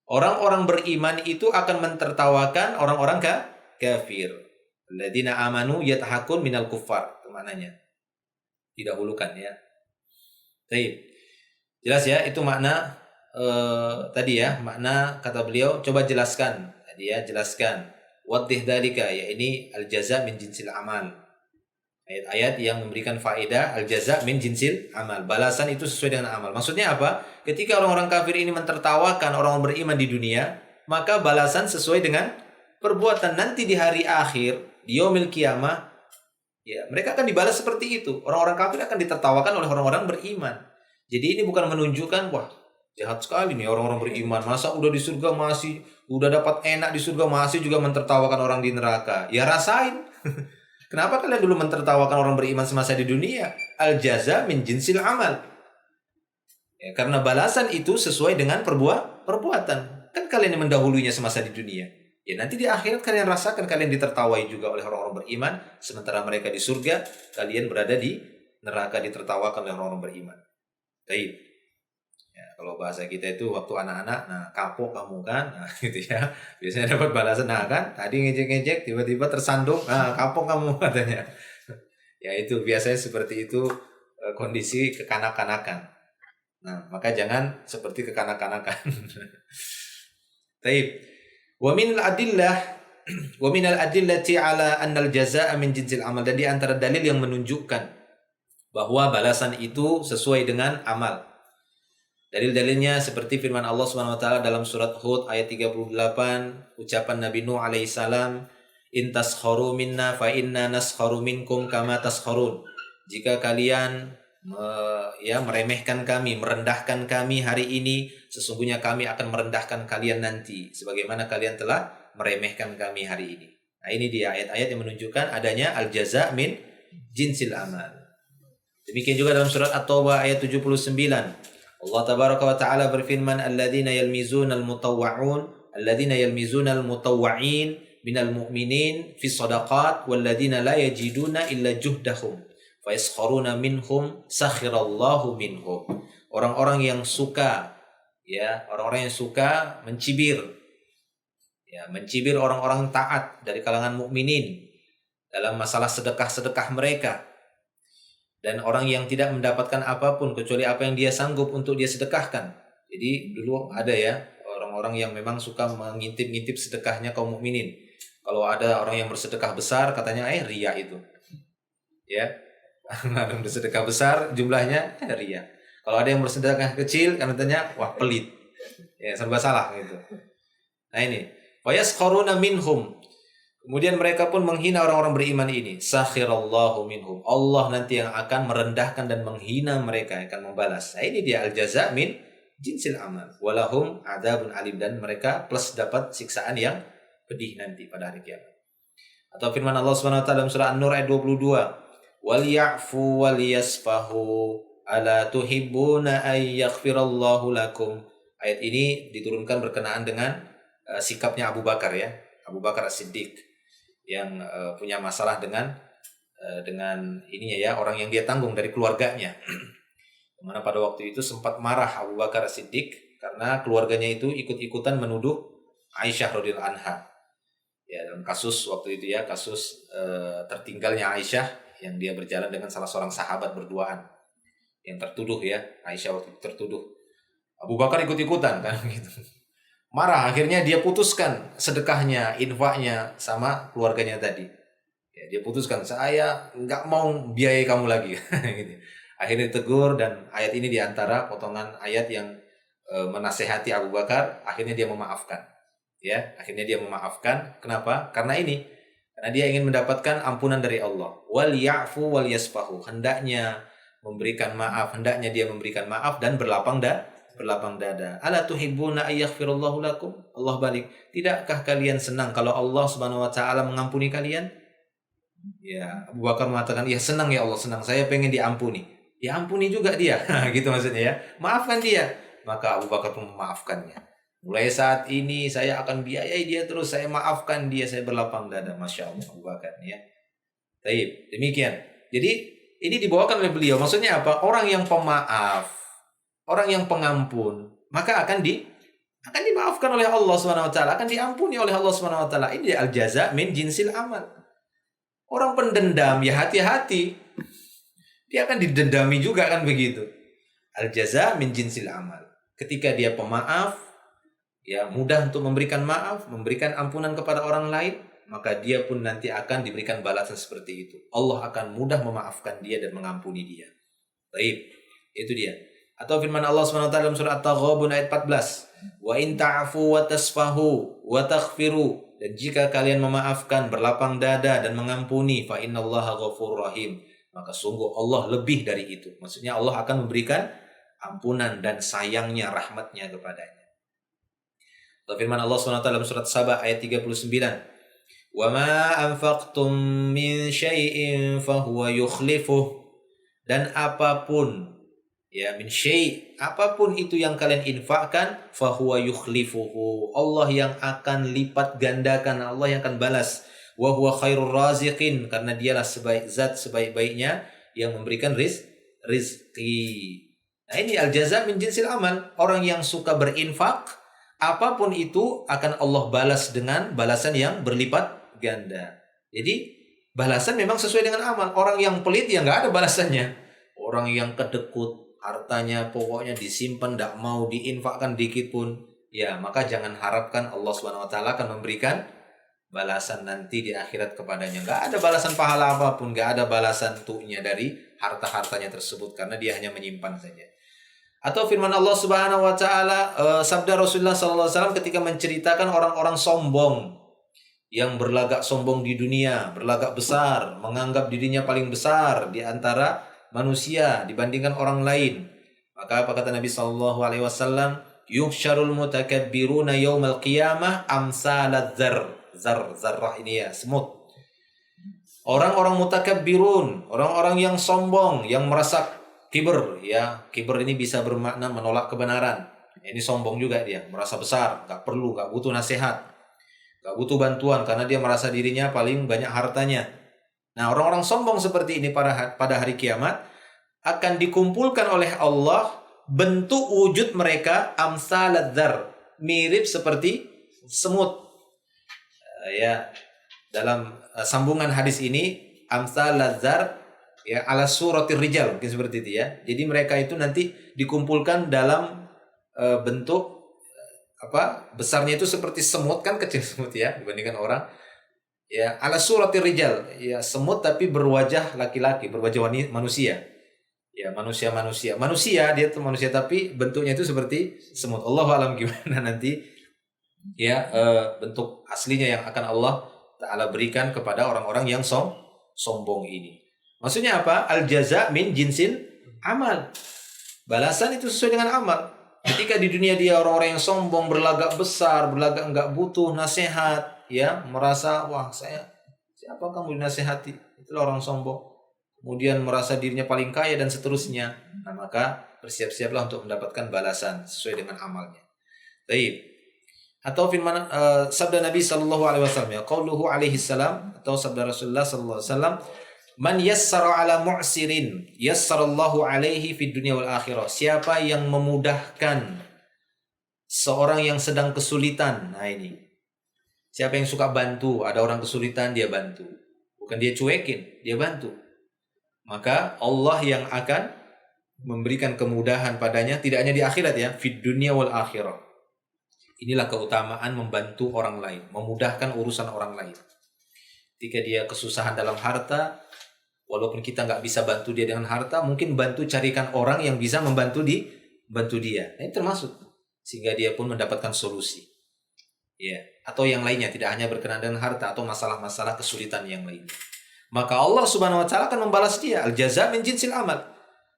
Orang-orang beriman itu akan mentertawakan orang-orang kafir. Alladzina amanu yadhakun minal kuffar, itu maknanya. Didahulukan ya. Baik. Jelas ya, itu makna tadi ya, makna kata beliau, coba jelaskan. Tadi ya, jelaskan. Waddih dalika, ya ini al-jaza min jinsil amal. Ayat-ayat yang memberikan faedah al-jaza min jinsil amal. Balasan itu sesuai dengan amal. Maksudnya apa? Ketika orang-orang kafir ini mentertawakan orang beriman di dunia, maka balasan sesuai dengan perbuatan. Nanti di hari akhir, di yaumil qiyamah, ya mereka akan dibalas seperti itu. Orang-orang kafir akan ditertawakan oleh orang-orang beriman. Jadi ini bukan menunjukkan, wah jahat sekali nih orang-orang beriman. Masa udah di surga masih, udah dapat enak di surga masih juga mentertawakan orang di neraka. Ya rasain. Kenapa kalian dulu mentertawakan orang beriman semasa di dunia? Al-jaza min jinsil amal. Ya, karena balasan itu sesuai dengan perbuatan. Kan kalian yang mendahulunya semasa di dunia. Ya nanti di akhirat kalian rasakan, kalian ditertawai juga oleh orang-orang beriman. Sementara mereka di surga, kalian berada di neraka ditertawakan oleh orang-orang beriman. Baik. Ya, kalau bahasa kita itu waktu anak-anak, nah kapok kamu kan, nah gitu ya. Biasanya dapat balasan, nah kan, tadi ngejek-ngejek, tiba-tiba tersandung, nah kapok kamu katanya. Ya itu biasanya seperti itu kondisi kekanak-kanakan. Nah maka jangan seperti kekanak-kanakan. Baik. Wa min al-adillati ala annal jazaa'a min jinsil amal, dan di antara dalil yang menunjukkan bahwa balasan itu sesuai dengan amal. Dalil-dalilnya seperti firman Allah Subhanahu wa taala dalam surat Hud ayat 38, ucapan Nabi Nuh alaihi salam, "In taskharu minna fa inna naskharu minkum kama taskharun." Jika kalian meremehkan kami, merendahkan kami hari ini, sesungguhnya kami akan merendahkan kalian nanti sebagaimana kalian telah meremehkan kami hari ini. Nah, ini dia ayat-ayat yang menunjukkan adanya al-jaza' min jinsil amal. Demikian juga dalam surat At-Taubah ayat 79. Allah tabaraka wa ta'ala berfirman, "Alladzina yalmizuna al-mutawwa'in minal mu'minin fi shadaqat walladzina la yajiduna illa juhdahum fa yaskharuna minhum sakhirallahu minhum." Orang-orang yang suka mencibir orang-orang taat dari kalangan mukminin dalam masalah sedekah-sedekah mereka. Dan orang yang tidak mendapatkan apapun kecuali apa yang dia sanggup untuk dia sedekahkan. Jadi dulu ada ya orang-orang yang memang suka mengintip-ngintip sedekahnya kaum mukminin. Kalau ada orang yang bersedekah besar, katanya riya itu. Ya. Ada yang bersedekah besar jumlahnya riya. Kalau ada yang bersedekah kecil, katanya wah pelit. Ya, serba salah gitu. Nah ini, wa yaskharuna minhum. Kemudian mereka pun menghina orang-orang beriman ini. Sakhirallahu minhum. Allah nanti yang akan merendahkan dan menghina mereka, yang akan membalas. Nah, ini dia al-jaza' min jinsil amal. Walahum adzabun alim, dan mereka plus dapat siksaan yang pedih nanti pada hari kiamat. Atau firman Allah Subhanahu wa taala dalam surah An-Nur ayat 22. Wal ya'fu wal yasfahu ala tuhibbuna ay yaghfirallahu lakum. Ayat ini diturunkan berkenaan dengan sikapnya Abu Bakar ya. Abu Bakar As-Siddiq yang punya masalah dengan ininya ya, orang yang dia tanggung dari keluarganya. Dimana pada waktu itu sempat marah Abu Bakar As-Siddiq karena keluarganya itu ikut-ikutan menuduh Aisyah radhiyallahu anha. Ya, dalam kasus waktu itu ya, kasus tertinggalnya Aisyah yang dia berjalan dengan salah seorang sahabat berduaan yang tertuduh ya, Aisyah waktu itu tertuduh. Abu Bakar ikut-ikutan kan gitu. Marah, akhirnya dia putuskan sedekahnya, infaknya sama keluarganya tadi. Ya, dia putuskan, saya nggak mau biayai kamu lagi. Gitu. Akhirnya ditegur, dan ayat ini diantara potongan ayat yang menasehati Abu Bakar. Akhirnya dia memaafkan. Ya, akhirnya dia memaafkan. Kenapa? Karena dia ingin mendapatkan ampunan dari Allah. Wal ya'fu wal yasfahu. Hendaknya dia memberikan maaf dan berlapang dada. Ala tuhibbuna ayyaghfirallahu lakum? Allah balik, tidakkah kalian senang kalau Allah Subhanahu wa taala mengampuni kalian? Ya, Abu Bakar mengatakan, ya senang ya Allah, senang. Saya pengen diampuni. Ya ampuni juga dia. Gitu maksudnya ya. Maafkan dia. Maka Abu Bakar pun memaafkannya. Mulai saat ini saya akan biayai dia terus. Saya maafkan dia. Saya berlapang dada. Masya Allah Abu Bakar ya. Baik, demikian. Jadi ini dibawakan oleh beliau. Maksudnya apa? Orang yang pemaaf, orang yang pengampun, maka akan dimaafkan oleh Allah Subhanahu wa taala, akan diampuni oleh Allah Subhanahu wa taala. Ini al-jaza min jinsil amal. Orang pendendam ya hati-hati. Dia akan didendami juga, kan begitu. Al-jaza min jinsil amal. Ketika dia pemaaf, ya mudah untuk memberikan maaf, memberikan ampunan kepada orang lain, maka dia pun nanti akan diberikan balasan seperti itu. Allah akan mudah memaafkan dia dan mengampuni dia. Baik, itu dia. Atau firman Allah SWT dalam surah At-Taghabun ayat 14. Wa in ta'fu wa tasfahu wa taghfiru. Dan jika kalian memaafkan, berlapang dada dan mengampuni, fa innallaha ghafurur rahim. Maka sungguh Allah lebih dari itu. Maksudnya Allah akan memberikan ampunan dan sayangnya, rahmatnya kepadanya. Atau firman Allah SWT dalam surat Saba ayat 39. Wa ma anfaqtum min syai'in fahuwa yukhlifuh. Dan apapun, ya min syai', apapun itu yang kalian infakkan, fahuwa yukhlifuhu. Allah yang akan lipat gandakan, Allah yang akan balas. Wa huwa khairur raziqin, karena dialah sebaik-baiknya yang memberikan rizki. Nah, ini al-jaza min jinsil amal. Orang yang suka berinfak, apapun itu akan Allah balas dengan balasan yang berlipat ganda. Jadi balasan memang sesuai dengan amal. Orang yang pelit ya nggak ada balasannya. Orang yang kedekut, hartanya pokoknya disimpan, tidak mau diinfakkan dikit pun, ya maka jangan harapkan Allah Subhanahu wa taala akan memberikan balasan nanti di akhirat kepadanya. Nggak ada balasan pahala apapun, nggak ada balasan tuhnya dari harta-hartanya tersebut, karena dia hanya menyimpan saja. Atau firman Allah Subhanahu wa taala, sabda Rasulullah sallallahu alaihi wasallam ketika menceritakan orang-orang sombong yang berlagak sombong di dunia, berlagak besar, menganggap dirinya paling besar di antara manusia dibandingkan orang lain. Maka apa kata Nabi sallallahu alaihi wasallam? Yuhsyarul mutakabbiruna yaumal qiyamah amsaladzar. Zarrah ini ya, semut. Orang-orang mutakabbirun, orang-orang yang sombong, yang merasa kiber, ya. Kiber ini bisa bermakna menolak kebenaran. Ini sombong juga dia, merasa besar, gak perlu, gak butuh nasihat, gak butuh bantuan, karena dia merasa dirinya paling banyak hartanya. Nah, orang-orang sombong seperti ini pada hari kiamat akan dikumpulkan oleh Allah, bentuk wujud mereka amsaladzar, mirip seperti semut. Ya, dalam sambungan hadis ini amsaladzar ya ala suratir rijal, mungkin seperti itu ya. Jadi mereka itu nanti dikumpulkan dalam bentuk besarnya itu seperti semut, kan kecil semut ya dibandingkan orang. Ya, ala suratir rijal, ya semut tapi berwajah laki-laki, berwajah manusia. Ya, manusia dia tuh manusia tapi bentuknya itu seperti semut. Allahu alam gimana nanti ya bentuk aslinya yang akan Allah Ta'ala berikan kepada orang-orang yang sombong ini. Maksudnya apa? Al-jaza min jinsil amal. Balasan itu sesuai dengan amal. Ketika di dunia dia orang-orang yang sombong, berlagak besar, berlagak enggak butuh nasihat, ya, merasa wah siapa kamu dinasihati? Itulah orang sombong. Kemudian merasa dirinya paling kaya dan seterusnya. Nah, maka bersiap-siaplah untuk mendapatkan balasan sesuai dengan amalnya. Baik. Atau firman sabda Nabi sallallahu alaihi wasallam, ya qauluhu alaihi salam, atau sabda Rasulullah sallallahu alaihi wasallam, man yassara ala mu'sirin yassarallahu alaihi fid dunya wal akhirah. Siapa yang memudahkan seorang yang sedang kesulitan. Nah ini, siapa yang suka bantu, ada orang kesulitan dia bantu, bukan dia cuekin, dia bantu, maka Allah yang akan memberikan kemudahan padanya, tidak hanya di akhirat ya, fid dunya wal akhirah. Inilah keutamaan membantu orang lain, memudahkan urusan orang lain. Ketika dia kesusahan dalam harta, walaupun kita nggak bisa bantu dia dengan harta, mungkin bantu carikan orang yang bisa membantu dia. Ini termasuk, sehingga dia pun mendapatkan solusi. Ya, atau yang lainnya, tidak hanya berkenaan dengan harta atau masalah-masalah kesulitan yang lainnya. Maka Allah Subhanahu wa taala akan membalas dia. Al-jaza min jinsil amal.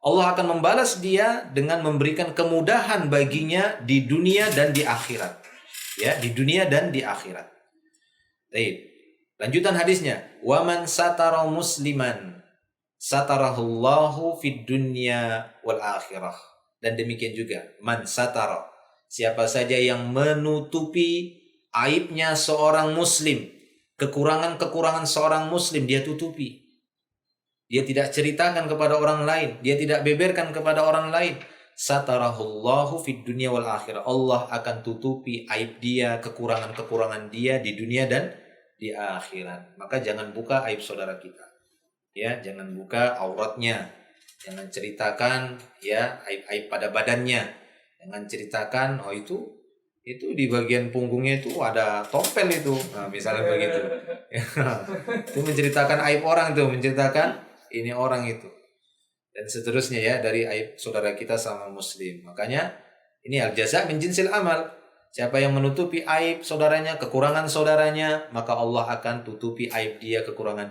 Allah akan membalas dia dengan memberikan kemudahan baginya di dunia dan di akhirat. Ya, di dunia dan di akhirat. Baik. Lanjutan hadisnya, wa man satara musliman satarahullahu fid dunya wal akhirah. Dan demikian juga, man satara, siapa saja yang menutupi aibnya seorang muslim, kekurangan-kekurangan seorang muslim dia tutupi. Dia tidak ceritakan kepada orang lain, dia tidak beberkan kepada orang lain. Satarahullahu fid dunya wal akhirah. Allah akan tutupi aib dia, kekurangan-kekurangan dia di dunia dan di akhirat. Maka jangan buka aib saudara kita. Ya, jangan buka auratnya. Jangan ceritakan ya aib-aib pada badannya. Jangan ceritakan itu di bagian punggungnya itu ada tompel itu. Nah, misalnya begitu. Itu menceritakan aib orang itu, menceritakan ini orang itu. Dan seterusnya ya dari aib saudara kita sama muslim. Makanya ini al-jaza min jinsil amal. Siapa yang menutupi aib saudaranya, kekurangan saudaranya, maka Allah akan tutupi aib dia, kekurangan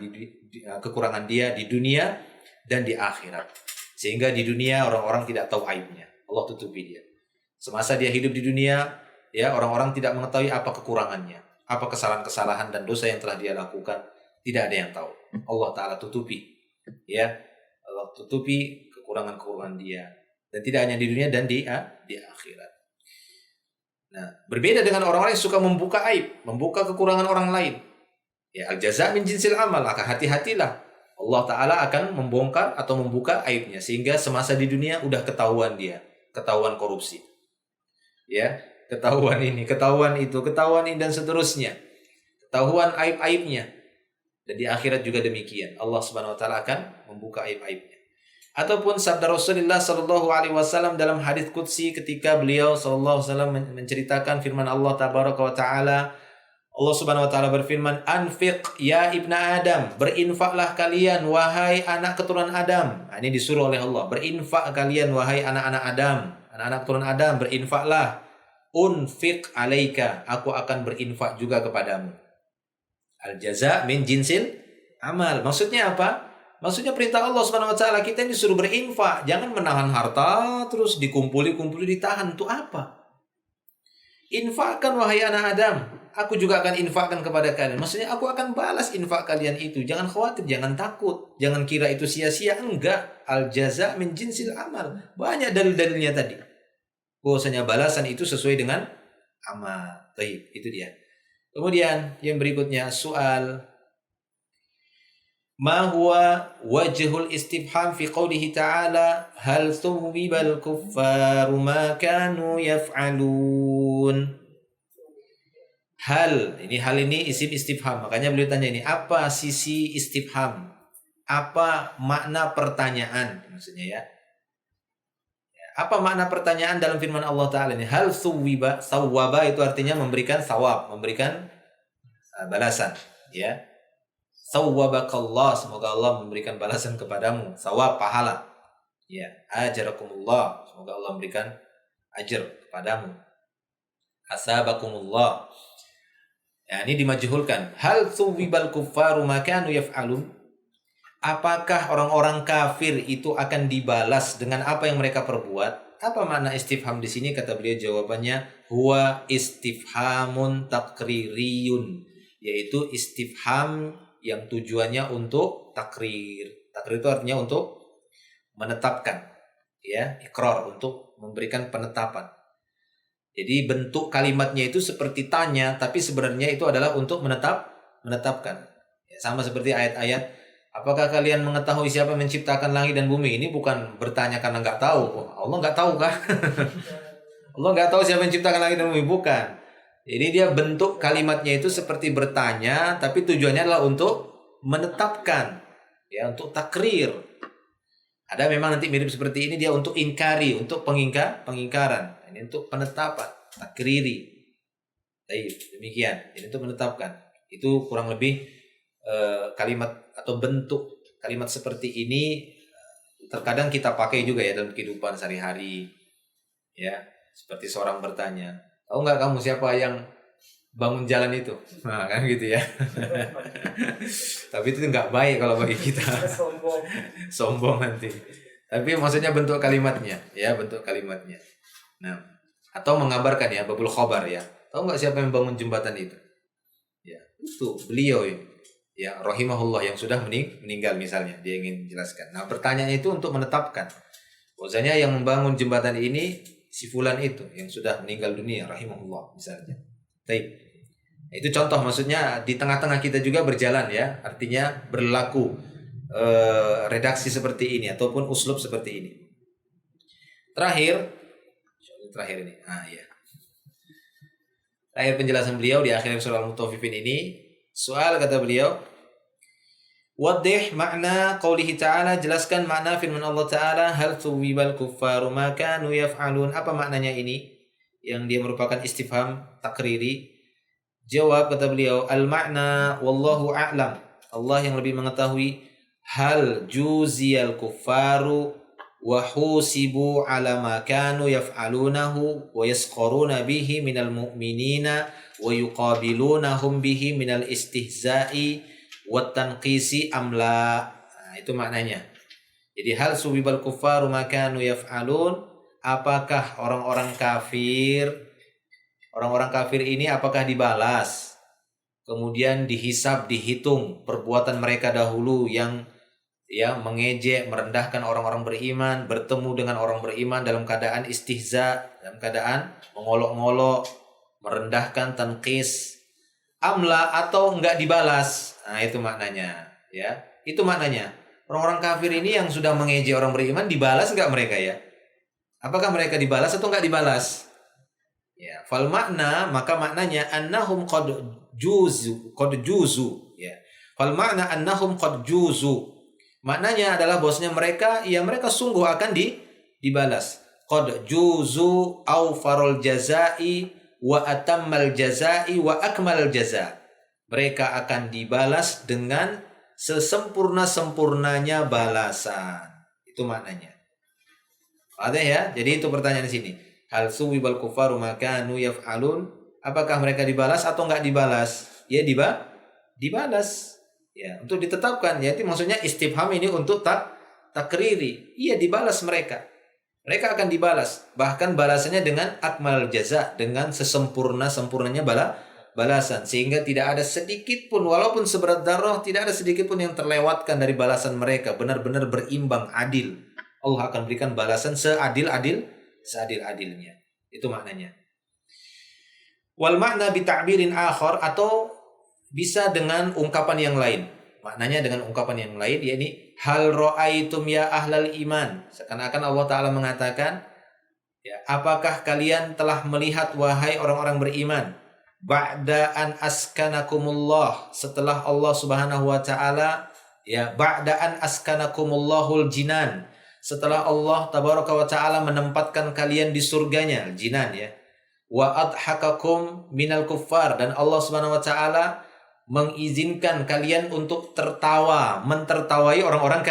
dia di dunia dan di akhirat. Sehingga di dunia orang-orang tidak tahu aibnya. Allah tutupi dia. Semasa dia hidup di dunia, ya orang-orang tidak mengetahui apa kekurangannya, apa kesalahan-kesalahan dan dosa yang telah dia lakukan. Tidak ada yang tahu. Allah Ta'ala tutupi. Ya, Allah tutupi kekurangan-kekurangan dia. Dan tidak hanya di dunia dan di akhirat. Nah, berbeda dengan orang-orang yang suka membuka aib, membuka kekurangan orang lain. Ya, al-jaza min jinsil amal, maka hati-hatilah. Allah Ta'ala akan membongkar atau membuka aibnya. Sehingga semasa di dunia udah ketahuan dia. Ketahuan korupsi. Ya, ketahuan ini, ketahuan itu, ketahuan ini, dan seterusnya. Ketahuan aib-aibnya. Dan di akhirat juga demikian. Allah Subhanahu wa taala akan membuka aib-aibnya. Ataupun sabda Rasulullah sallallahu alaihi wasallam dalam hadis qudsi ketika beliau sallallahu alaihi wasallam menceritakan firman Allah tabaraka wa taala. Allah Subhanahu wa taala berfirman, "Anfiq ya ibna Adam, berinfaklah kalian wahai anak keturunan Adam." Nah, ini disuruh oleh Allah, berinfak kalian wahai anak-anak Adam, anak-anak keturunan Adam, berinfaklah. Unfiq alaika, aku akan berinfak juga kepadamu. Al-jaza min jinsil amal. Maksudnya apa? Maksudnya perintah Allah Subhanahu wa taala, kita ini disuruh berinfak, jangan menahan harta terus dikumpuli ditahan. Untuk apa? Infakkan wahai anak Adam, aku juga akan infakkan kepada kalian. Maksudnya aku akan balas infak kalian itu. Jangan khawatir, jangan takut, jangan kira itu sia-sia. Enggak. Al-jaza min jinsil amal. Banyak dalil-dalilnya tadi. Bahwasanya balasan itu sesuai dengan amal. Baik, itu dia. Kemudian yang berikutnya soal ma huwa wajhul istifham fi qoulihi ta'ala hal thuwibal kuffaru ma kanu yaf'alun. Hal ini isim istifham. Makanya beliau tanya ini, apa sisi istifham? Apa makna pertanyaan maksudnya ya? Apa makna pertanyaan dalam firman Allah Ta'ala ini? Hal thuwiba, thawwaba itu artinya memberikan thawab, memberikan balasan ya. Thawwabakallah, semoga Allah memberikan balasan kepadamu, thawab, pahala. Ya, ajarakumullah, semoga Allah memberikan ajar kepadamu. Asabakumullah. Ya, ini dimajhulkan. Hal thuwibal kuffaru ma kanu yaf'alun? Apakah orang-orang kafir itu akan dibalas dengan apa yang mereka perbuat? Apa makna istifham di sini? Kata beliau jawabannya huwa istifhamun takririyun, yaitu istifham yang tujuannya untuk takrir. Takrir itu artinya untuk menetapkan, ya, ikrar, untuk memberikan penetapan. Jadi bentuk kalimatnya itu seperti tanya, tapi sebenarnya itu adalah untuk menetapkan. Ya, sama seperti ayat-ayat, apakah kalian mengetahui siapa menciptakan langit dan bumi? Ini bukan bertanya karena nggak tahu. Oh, Allah nggak tahu kah? Allah nggak tahu siapa yang menciptakan langit dan bumi? Bukan. Jadi dia bentuk kalimatnya itu seperti bertanya, tapi tujuannya adalah untuk menetapkan, ya, untuk takrir. Ada memang nanti mirip seperti ini, dia untuk ingkari, untuk pengingkaran. Ini untuk penetapan, takriri. Baik, demikian. Ini untuk menetapkan. Itu kurang lebih kalimat atau bentuk kalimat seperti ini terkadang kita pakai juga ya dalam kehidupan sehari-hari. Ya, seperti seorang bertanya, tahu nggak kamu siapa yang bangun jalan itu? Nah, kan gitu ya. Tapi itu nggak baik kalau bagi kita. Sombong nanti. Tapi maksudnya bentuk kalimatnya, ya bentuk kalimatnya. Nah, atau mengabarkan ya, babul khobar ya. Tahu nggak siapa yang bangun jembatan itu? Ya, itu beliau ini. Ya, rahimahullah yang sudah meninggal misalnya, dia ingin jelaskan. Nah, pertanyaan itu untuk menetapkan bahwasanya yang membangun jembatan ini si fulan itu yang sudah meninggal dunia rahimahullah misalnya. Baik. Itu contoh, maksudnya di tengah-tengah kita juga berjalan ya, artinya berlaku redaksi seperti ini ataupun uslub seperti ini. Terakhir ini. Ya. Terakhir penjelasan beliau di akhir surah Al-Mutaffifin ini, soal kata beliau, waddih makna qaulihi ta'ala, jelaskan makna firman Allah Ta'ala, hal thuwibal kuffaru ma kanu yaf'alun. Apa maknanya ini? Yang dia merupakan istifham takriri. Jawab kata beliau, al makna wallahu a'lam, Allah yang lebih mengetahui. Hal juziyal kuffaru wa husibu ala ma kanu yaf'alunahu wa yasqaruna bihi minal mu'minina wa yuqabilunahum bihi minal istihza'i wa tanqisi amla. Nah, itu maknanya. Jadi hal subibal kuffaru ma kanu yaf'alun, apakah orang-orang kafir ini apakah dibalas, kemudian dihisab, dihitung perbuatan mereka dahulu yang ya mengejek, merendahkan orang-orang beriman, bertemu dengan orang beriman dalam keadaan istihza, dalam keadaan mengolok-ngolok, merendahkan, tanqis, amla, atau enggak dibalas. Nah, itu maknanya, ya. Itu maknanya. Orang-orang kafir ini yang sudah mengejek orang beriman, dibalas enggak mereka ya? Apakah mereka dibalas atau enggak dibalas? Ya, fal makna, maka maknanya annahum qad juzu, ya. Fal makna annahum qad juzu. Maknanya adalah bahwasanya mereka sungguh akan dibalas. Qad juzu au farul jazai wa atammal jazai wa akmal jaza. Mereka akan dibalas dengan sesempurna-sempurnanya balasan. Itu maknanya. Ada ya? Jadi itu pertanyaan di sini. Hal suwibal kufaru ma kanu yaf'alun? Apakah mereka dibalas atau enggak dibalas? Ya dibalas. Ya, untuk ditetapkan, ya itu maksudnya istifham ini untuk takriri. Iya, dibalas mereka. Mereka akan dibalas, bahkan balasannya dengan akmal jaza, dengan sesempurna-sempurnanya balasan, sehingga tidak ada sedikit pun, walaupun seberat darah, tidak ada sedikit pun yang terlewatkan dari balasan mereka, benar-benar berimbang, adil. Allah akan berikan balasan seadil-adilnya. Itu maknanya. Wal makna bi ta'birin akhar, atau bisa dengan ungkapan yang lain. Maknanya dengan ungkapan yang lain, yakni hal ra'aitum ya ahlal iman. Seakan-akan Allah Ta'ala mengatakan, ya, apakah kalian telah melihat wahai orang-orang beriman, ba'da an askanakumullah, setelah Allah Subhanahu wa Ta'ala, ya, ba'da an askanakumullahul jinan, setelah Allah Tabaraka wa Ta'ala menempatkan kalian di surganya, jinan ya, wa adhakakum minal kuffar, dan Allah Subhanahu wa Ta'ala mengizinkan kalian untuk mentertawai orang-orang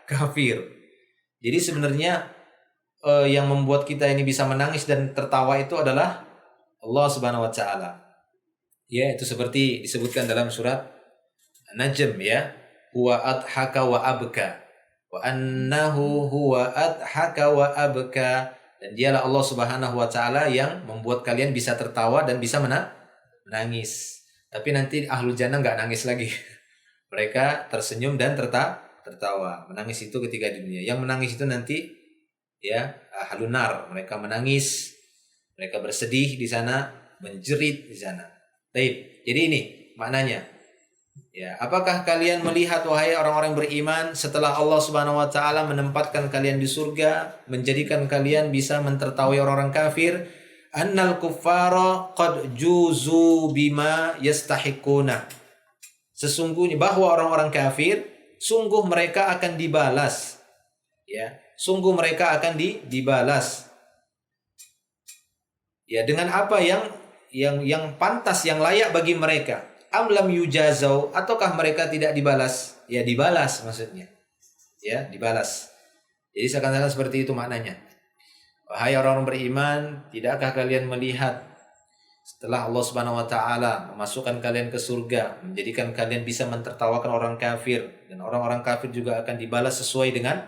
kafir. Jadi sebenarnya yang membuat kita ini bisa menangis dan tertawa itu adalah Allah Subhanahu wa Ta'ala. Ya, itu seperti disebutkan dalam surat Najm ya, huwa adhaka wa abka wa annahu huwa adhaka wa abka, dan dialah Allah Subhanahu wa Ta'ala yang membuat kalian bisa tertawa dan bisa menangis. Tapi nanti ahlul jannah nggak nangis lagi. Mereka tersenyum dan tertawa. Menangis itu ketika di dunia. Yang menangis itu nanti ya ahlun nar. Mereka menangis, mereka bersedih di sana, menjerit di sana. Baik. Jadi ini maknanya. Ya, apakah kalian melihat wahai orang-orang beriman, setelah Allah Subhanahu wa Ta'ala menempatkan kalian di surga, menjadikan kalian bisa mentertawai orang-orang kafir, annal kuffara qad juzu bima yastahiquna, sesungguhnya bahwa orang-orang kafir sungguh mereka akan dibalas, ya, sungguh mereka akan dibalas, ya, dengan apa yang pantas, yang layak bagi mereka. am lam yujazau, ataukah mereka tidak dibalas? Ya dibalas maksudnya. Ya, dibalas. Jadi seakan-akan seperti itu maknanya. Wahai orang-orang beriman, tidakkah kalian melihat setelah Allah Subhanahu wa taala memasukkan kalian ke surga, menjadikan kalian bisa mentertawakan orang kafir, dan orang-orang kafir juga akan dibalas sesuai dengan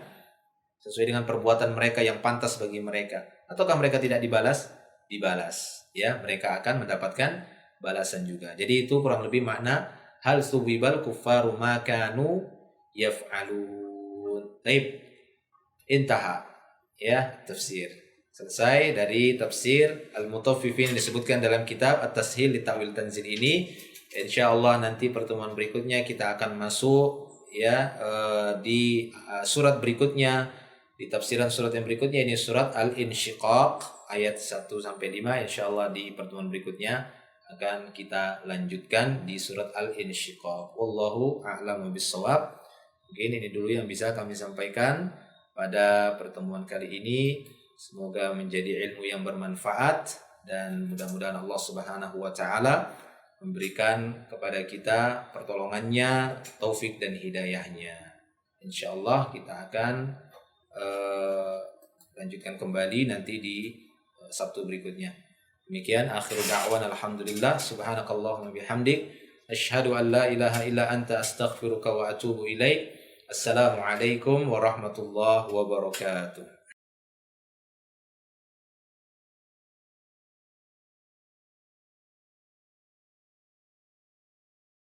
perbuatan mereka yang pantas bagi mereka. Ataukah mereka tidak dibalas? Dibalas. Ya, mereka akan mendapatkan balasan juga. Jadi itu kurang lebih makna hal subibal kuffaru ma kanu yaf'alun. Baik. Intaha. Ya, tafsir. Selesai dari tafsir Al-Mutaffifin disebutkan dalam kitab At-Tashil li Ta'wil Tanzil ini. Insyaallah nanti pertemuan berikutnya kita akan masuk ya di surat berikutnya, di tafsiran surat yang berikutnya, ini surat Al-Insyiqaq ayat 1 sampai 5. Insyaallah di pertemuan berikutnya akan kita lanjutkan di surat Al-Insyiqaq. Wallahu a'lamu bissawab. Mungkin ini dulu yang bisa kami sampaikan pada pertemuan kali ini. Semoga menjadi ilmu yang bermanfaat dan mudah-mudahan Allah Subhanahu wa taala memberikan kepada kita pertolongannya, taufik dan hidayahnya. Insyaallah kita akan lanjutkan kembali nanti di Sabtu berikutnya. Demikian akhir da'wan alhamdulillah subhanakallahumma bihamdik asyhadu an la ilaha illa anta astaghfiruka wa atubu ilaik. Assalamualaikum warahmatullahi wabarakatuh.